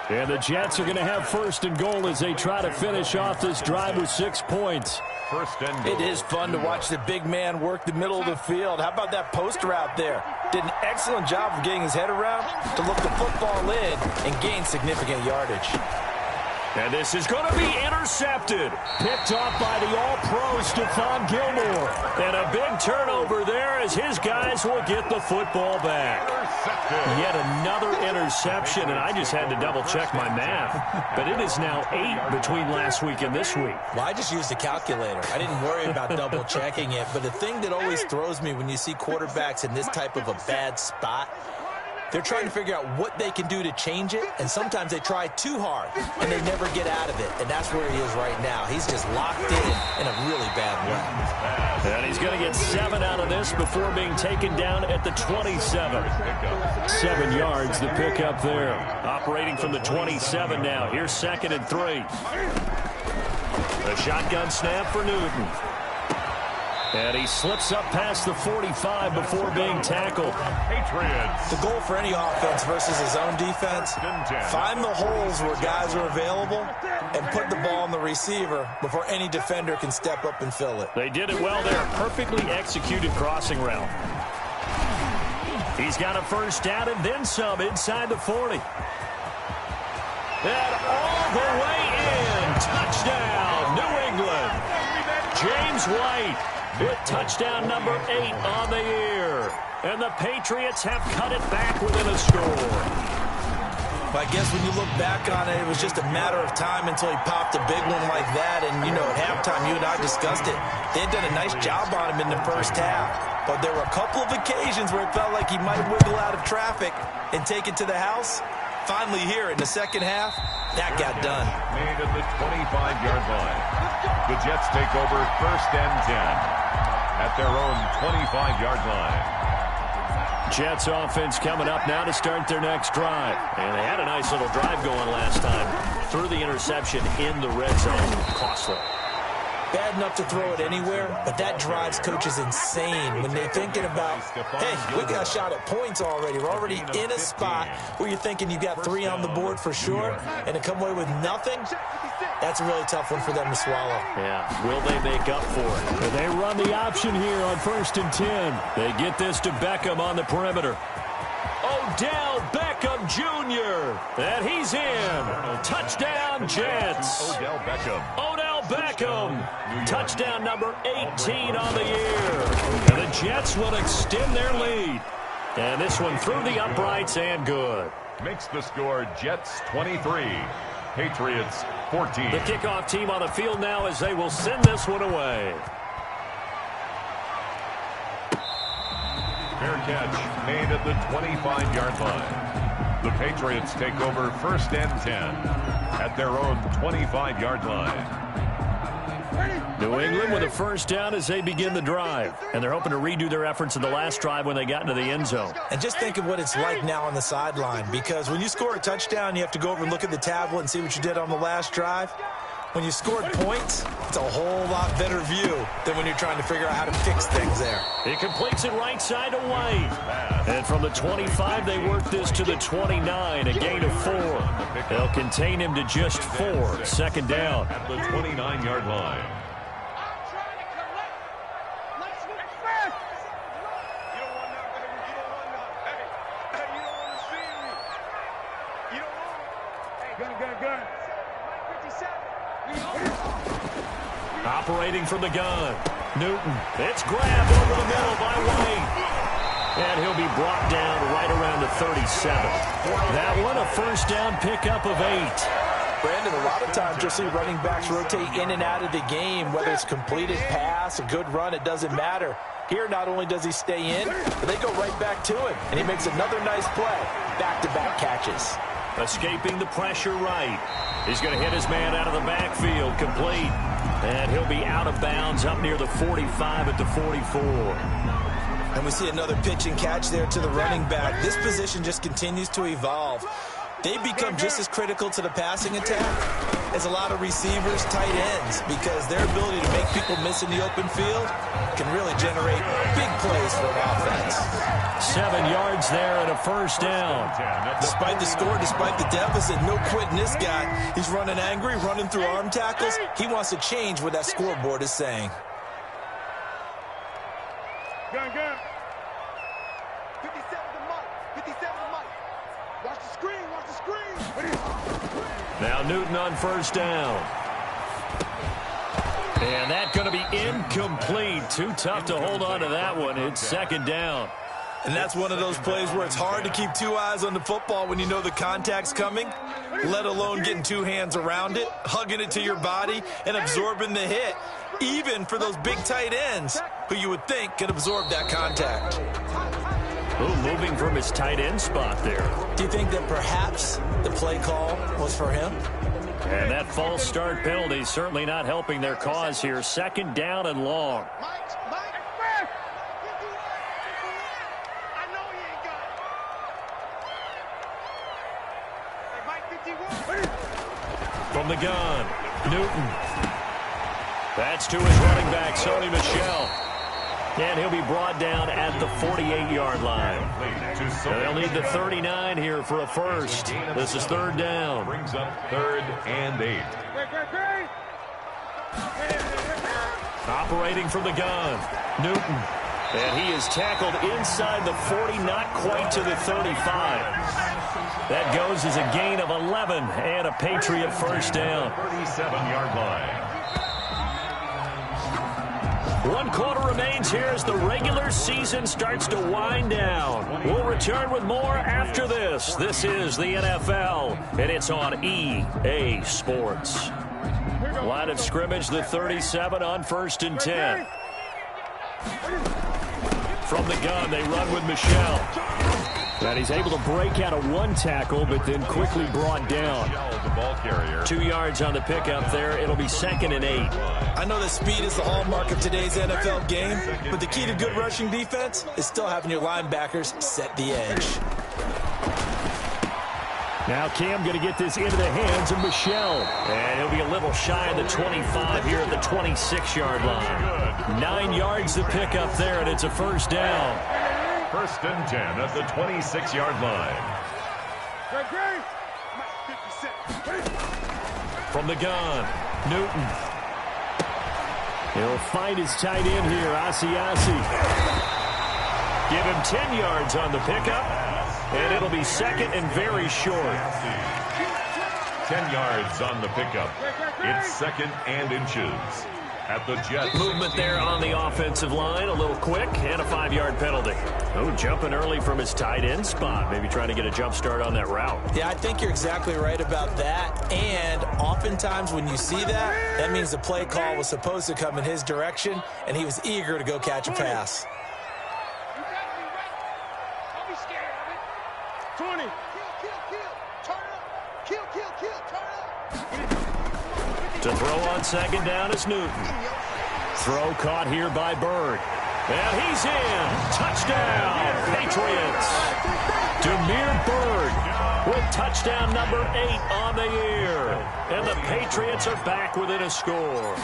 And the Jets are going to have 1st and goal as they try to finish off this drive with 6 points. 1st and goal. It is fun to watch the big man work the middle of the field. How about that post route there? Did an excellent job of getting his head around to look the football in and gain significant yardage. And this is going to be intercepted. Picked off by the all-pro Stephon Gilmore. And a big turnover there as his guys will get the football back. Yet another interception, and I just had to double-check my math. But it is now 8 between last week and this week. Well, I just used a calculator. I didn't worry about double-checking it. But the thing that always throws me when you see quarterbacks in this type of a bad spot, they're trying to figure out what they can do to change it, and sometimes they try too hard, and they never get out of it, and that's where he is right now. He's just locked in a really bad way. And he's going to get 7 out of this before being taken down at the 27. 7 yards, the pickup there. Operating from the 27 now. Here's 2nd and 3. A shotgun snap for Newton. And he slips up past the 45 before being tackled. Patriots. The goal for any offense versus his own defense, find the holes where guys are available and put the ball on the receiver before any defender can step up and fill it. They did it well there. Perfectly executed crossing route. He's got a first down and then some inside the 40. And all the way in. Touchdown, New England. James White with touchdown number 8 on the year. And the Patriots have cut it back within a score. I guess when you look back on it, it was just a matter of time until he popped a big one like that. And, you know, at halftime, you and I discussed it. They had done a nice job on him in the first half. But there were a couple of occasions where it felt like he might wiggle out of traffic and take it to the house. Finally here in the second half, that got done. Made at the 25-yard line. The Jets take over first and 10 at their own 25-yard line. Jets offense coming up now to start their next drive. And they had a nice little drive going last time. Threw the interception in the red zone. Costly. Bad enough to throw it anywhere, but that drives coaches insane when they're thinking about, hey, we got a shot at points already. We're already in a spot where you're thinking you got 3 on the board for sure, and to come away with nothing, that's a really tough one for them to swallow. Yeah, will they make up for it? They run the option here on 1st and 10. They get this to Beckham on the perimeter. Odell Beckham Jr. And he's in. Touchdown, Jets. Odell Beckham. Odell Beckham. Touchdown number 18 on the year. And the Jets will extend their lead. And this one through the uprights and good. Makes the score Jets 23, Patriots 14. The kickoff team on the field now as they will send this one away. Fair catch made at the 25-yard line. The Patriots take over first and 10 at their own 25-yard line. New England with a first down as they begin the drive. And they're hoping to redo their efforts in the last drive when they got into the end zone. And just think of what it's like now on the sideline, because when you score a touchdown, you have to go over and look at the tablet and see what you did on the last drive. When you scored points, it's a whole lot better view than when you're trying to figure out how to fix things there. He completes it right side to White. And from the 25, they work this to the 29, a gain of 4. They'll contain him to just 4. Second down. At the 29-yard line. Operating from the gun. Newton. It's grabbed over the middle by White. And he'll be brought down right around the 37. That one, a first down pickup of 8. Brandon, a lot of times you'll see running backs rotate in and out of the game, whether it's completed pass, a good run, it doesn't matter. Here, not only does he stay in, but they go right back to him. And he makes another nice play. Back-to-back catches. Escaping the pressure right. He's going to hit his man out of the backfield, complete. And he'll be out of bounds up near the 45 at the 44. And we see another pitch and catch there to the running back. This position just continues to evolve. They become just as critical to the passing attack as a lot of receivers, tight ends, because their ability to make people miss in the open field can really generate big plays for an offense. 7 yards there and a first down. Despite the score, despite the deficit, no quitting this guy. He's running angry, running through arm tackles. He wants to change what that scoreboard is saying. Gun. 57 to Mike. 57 to Mike. Watch the screen. Watch the screen. Now Newton on first down. And that's going to be incomplete. Too tough to hold on to that one. It's second down. And that's one of those plays where it's hard to keep 2 eyes on the football when you know the contact's coming, let alone getting 2 hands around it, hugging it to your body, and absorbing the hit, even for those big tight ends who you would think could absorb that contact. Ooh, moving from his tight end spot there. Do you think that perhaps the play call was for him? And that false start penalty certainly not helping their cause here. Second down and long. From the gun, Newton. That's to his running back, Sony Michel. And he'll be brought down at the 48-yard line. And they'll need the 39 here for a first. This is third down. Brings up 3rd and 8. Operating from the gun, Newton. And he is tackled inside the 40, not quite to the 35. That goes as a gain of 11 and a Patriot first down. 37-yard line. 1 quarter remains here as the regular season starts to wind down. We'll return with more after this. This is the NFL, and it's on EA Sports. Line of scrimmage, the 37 on 1st and 10. From the gun, they run with Michel. And he's able to break out of 1 tackle, but then quickly brought down. 2 yards on the pickup there. It'll be 2nd and 8. I know that speed is the hallmark of today's NFL game, but the key to good rushing defense is still having your linebackers set the edge. Now Cam going to get this into the hands of Michel. And he'll be a little shy of the 25 here at the 26-yard line. 9 yards to pick up there, and it's a first down. 1st and 10 at the 26-yard line. From the gun, Newton. He'll find his tight end here, Asiasi. Give him 10 yards on the pickup, and it'll be 2nd and very short. 10 yards on the pickup. It's 2nd and inches at the Jets. Movement there on the offensive line, a little quick, and a 5-yard penalty. Oh, jumping early from his tight end spot. Maybe trying to get a jump start on that route. Yeah, I think you're exactly right about that. And oftentimes when you see that, that means the play call was supposed to come in his direction, and he was eager to go catch a pass. 20. To throw on 2nd down is Newton. Throw caught here by Bird. And he's in. Touchdown, Patriots. Demir Bird with touchdown number 8 on the year. And the Patriots are back within a score.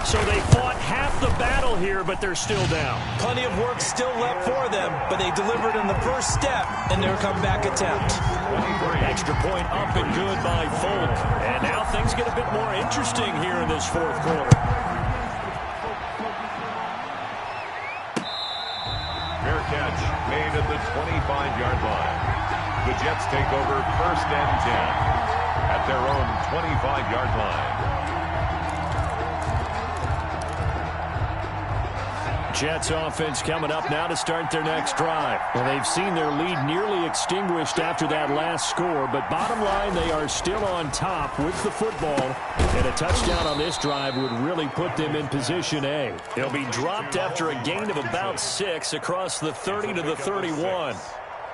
So they fought half the battle here, but they're still down. Plenty of work still left for them, but they delivered in the first step in their comeback attempt. Extra point up and good by Folk. And now things get a bit more interesting here in this 4th quarter. Fair catch made at the 25-yard line. The Jets take over 1st and 10 at their own 25-yard line. Jets offense coming up now to start their next drive. Well, they've seen their lead nearly extinguished after that last score, but bottom line, they are still on top with the football, and a touchdown on this drive would really put them in position A. They'll be dropped after a gain of about 6 across the 30 to the 31.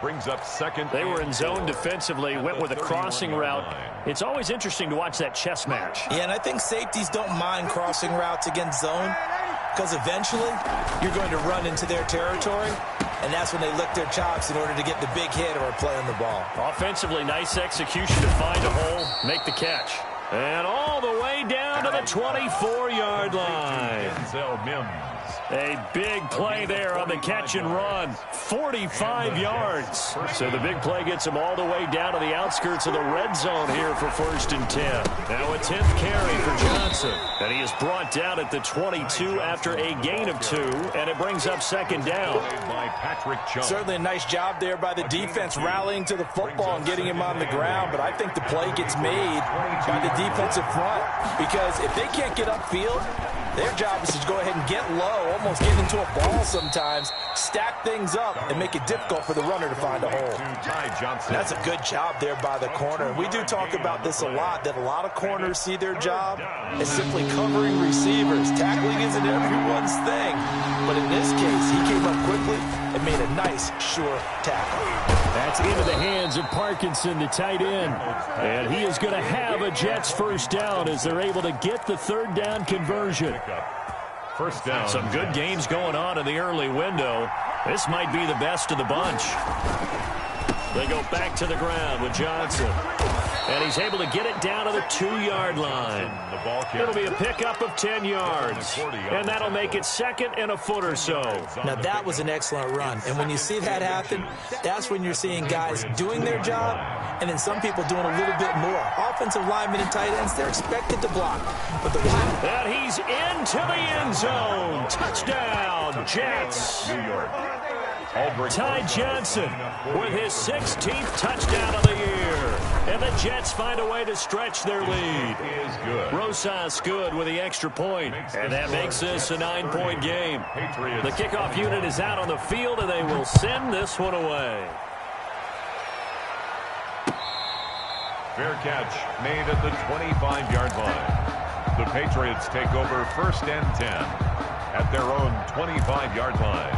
Brings up 2nd. They were in zone defensively, went with a crossing route. It's always interesting to watch that chess match. Yeah, and I think safeties don't mind crossing routes against zone, because eventually you're going to run into their territory, and that's when they lick their chops in order to get the big hit or play on the ball. Offensively, nice execution to find a hole, make the catch. And all the way down to the 24-yard line. A big play there on the catch and run. 45 yards. So the big play gets them all the way down to the outskirts of the red zone here for 1st and 10. Now a 10th carry for Johnson. And he is brought down at the 22 after a gain of 2. And it brings up 2nd down. Certainly a nice job there by the defense rallying to the football and getting him on the ground. But I think the play gets made by the defensive front. Because if they can't get upfield, their job is to go ahead and get low, almost get into a ball sometimes, stack things up, and make it difficult for the runner to find a hole. That's a good job there by the corner. We do talk about this a lot, that a lot of corners see their job as simply covering receivers. Tackling isn't everyone's thing, but in this case, he came up quickly and made a nice, sure tackle. That's into the hands of Parkinson, the tight end. And he is going to have a Jets first down as they're able to get the 3rd down conversion. First down. Some good games going on in the early window. This might be the best of the bunch. They go back to the ground with Johnson. And he's able to get it down to the 2-yard line. It'll be a pickup of 10 yards. And that'll make it second and a foot or so. Now, that was an excellent run. And when you see that happen, that's when you're seeing guys doing their job and then some people doing a little bit more. Offensive linemen and tight ends, they're expected to block. But and he's into the end zone. Touchdown, Jets. New York. Ty Johnson with his 16th touchdown of the year. And the Jets find a way to stretch their lead. Rosas good with the extra point. And that makes this a 9-point game. The kickoff unit is out on the field, and they will send this one away. Fair catch made at the 25-yard line. The Patriots take over 1st and 10 at their own 25-yard line.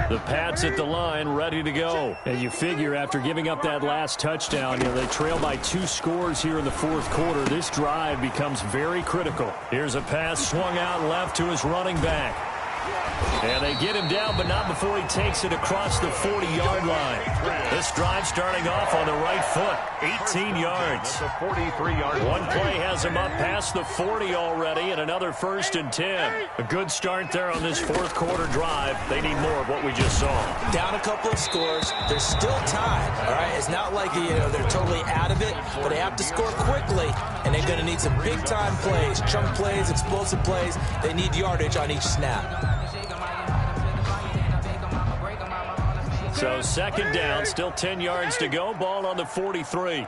The Pats at the line, ready to go. And you figure after giving up that last touchdown, they trail by 2 scores here in the 4th quarter. This drive becomes very critical. Here's a pass swung out left to his running back. And they get him down, but not before he takes it across the 40-yard line. This drive starting off on the right foot, 18 yards. One play has him up past the 40 already, and another 1st and 10. A good start there on this 4th quarter drive. They need more of what we just saw. Down a couple of scores. They're still tied, all right? It's not like they're totally out of it, but they have to score quickly, and they're going to need some big-time plays, chunk plays, explosive plays. They need yardage on each snap. So 2nd down, still 10 yards to go. Ball on the 43.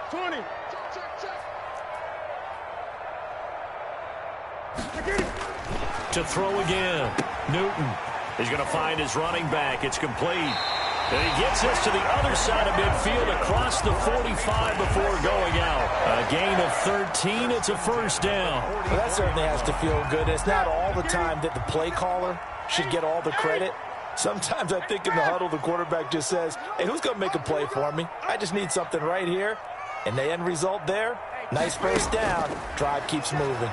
20. To throw again. Newton is going to find his running back. It's complete. And he gets this to the other side of midfield across the 45 before going out. A gain of 13. It's a 1st down. Well, that certainly has to feel good. It's not all the time that the play caller should get all the credit. Sometimes I think in the huddle, the quarterback just says, hey, who's going to make a play for me? I just need something right here. And the end result there, nice 1st down. Drive keeps moving.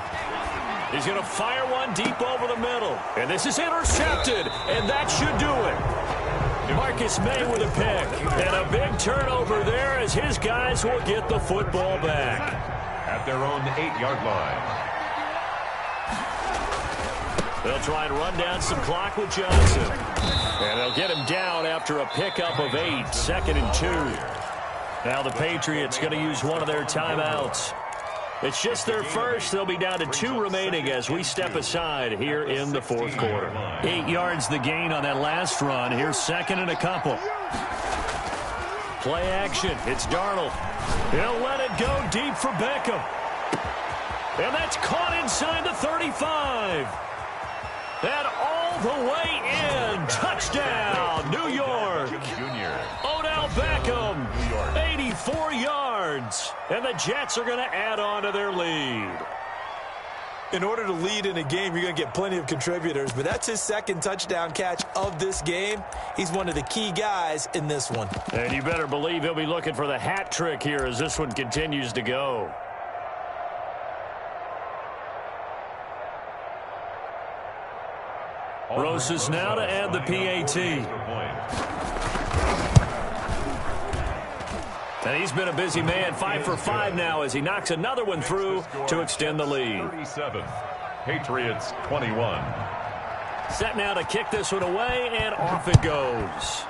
He's going to fire one deep over the middle. And this is intercepted. And that should do it. Marcus May with a pick. And a big turnover there as his guys will get the football back. At their own 8-yard line. They'll try and run down some clock with Johnson. And they'll get him down after a pickup of 8. 2nd and 2. Now the Patriots going to use one of their timeouts. It's just their first. They'll be down to 2 remaining as we step aside here in the 4th quarter. 8 yards the gain on that last run. Here's 2nd and a couple. Play action. It's Darnold. He'll let it go deep for Beckham. And that's caught inside the 35. And all the way in. Touchdown, New York. Odell Beckham, 84 yards. And the Jets are going to add on to their lead. In order to lead in a game, you're going to get plenty of contributors, but that's his 2nd touchdown catch of this game. He's one of the key guys in this one. And you better believe he'll be looking for the hat trick here as this one continues to go. Rosas now to add the PAT. And he's been a busy man, 5 for 5 now as he knocks another one through to extend the lead. 37, Patriots 21. Set now to kick this one away, and off it goes.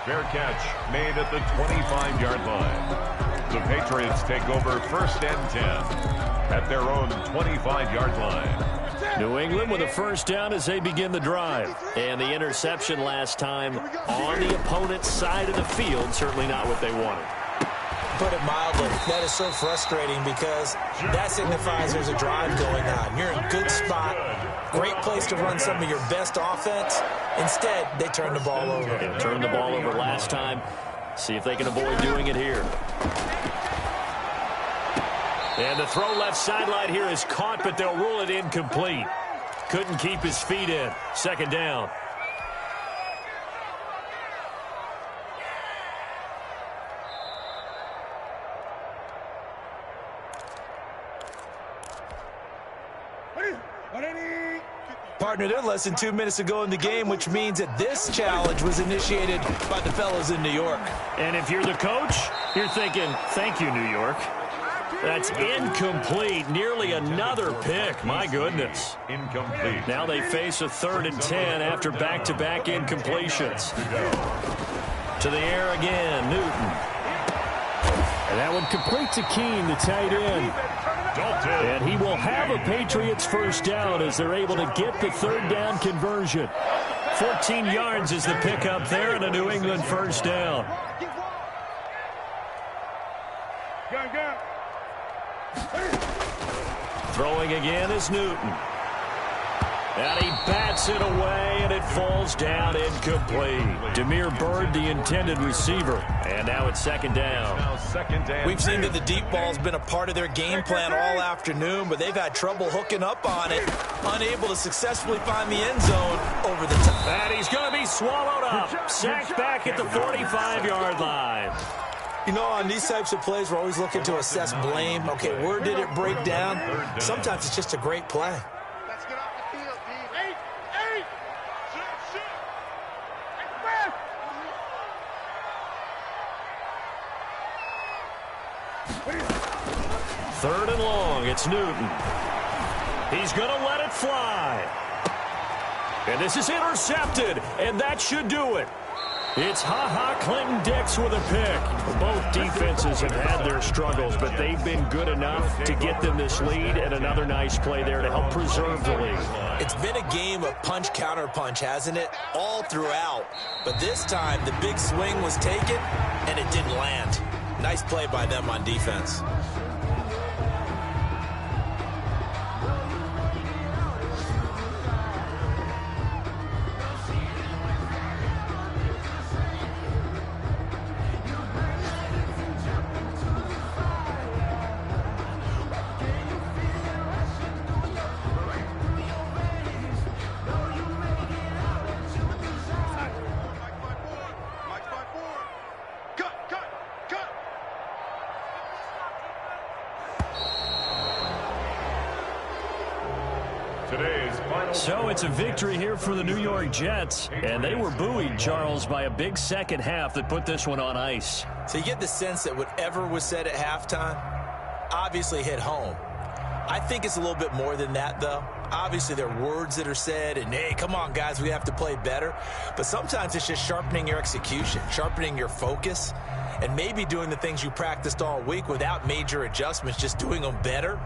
Fair catch made at the 25-yard line. The Patriots take over 1st and 10 at their own 25-yard line. New England with a 1st down as they begin the drive. And the interception last time on the opponent's side of the field, certainly not what they wanted. Put it mildly, that is so frustrating because that signifies there's a drive going on. You're in a good spot, great place to run some of your best offense. Instead, they turn the ball over. They turned the ball over last time. See if they can avoid doing it here. And the throw left sideline here is caught, but they'll rule it incomplete. Couldn't keep his feet in. 2nd down. Partner, they're less than 2 minutes to go in the game, which means that this challenge was initiated by the fellas in New York. And if you're the coach, you're thinking, thank you, New York. That's incomplete. Nearly another pick. My goodness. Incomplete. Now they face a 3rd and 10 after back-to-back incompletions. To the air again, Newton. And that one complete to Keene, the tight end. And he will have a Patriots first down as they're able to get the 3rd down conversion. 14 yards is the pickup there and a New England first down. Throwing again is Newton. And he bats it away, and it falls down incomplete. Demir Bird, the intended receiver. And now it's 2nd down. We've seen that the deep ball's been a part of their game plan all afternoon, but they've had trouble hooking up on it, unable to successfully find the end zone over the top. And he's going to be swallowed up. Sacked back at the 45-yard line. You know, on these types of plays, we're always looking to assess blame. Okay, where did it break down? Sometimes it's just a great play. Let's get off the field, D. 3rd and long, it's Newton. He's going to let it fly. And this is intercepted, and that should do it. It's Clinton-Dix with a pick. Both defenses have had their struggles, but they've been good enough to get them this lead, and another nice play there to help preserve the lead. It's been a game of punch-counter-punch, hasn't it? All throughout. But this time, the big swing was taken, and it didn't land. Nice play by them on defense. So it's a victory here for the New York Jets, and they were buoyed, Charles, by a big second half that put this one on ice. So you get the sense that whatever was said at halftime obviously hit home. I think it's a little bit more than that, though. Obviously, there are words that are said, and, hey, come on, guys, we have to play better. But sometimes it's just sharpening your execution, sharpening your focus, and maybe doing the things you practiced all week without major adjustments, just doing them better,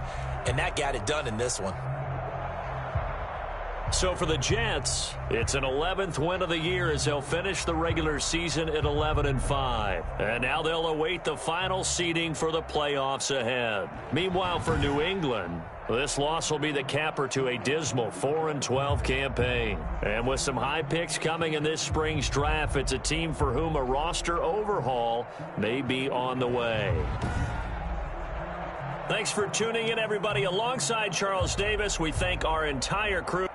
and that got it done in this one. So for the Jets, it's an 11th win of the year as they'll finish the regular season at 11-5. And now they'll await the final seeding for the playoffs ahead. Meanwhile, for New England, this loss will be the capper to a dismal 4-12 campaign. And with some high picks coming in this spring's draft, it's a team for whom a roster overhaul may be on the way. Thanks for tuning in, everybody. Alongside Charles Davis, we thank our entire crew.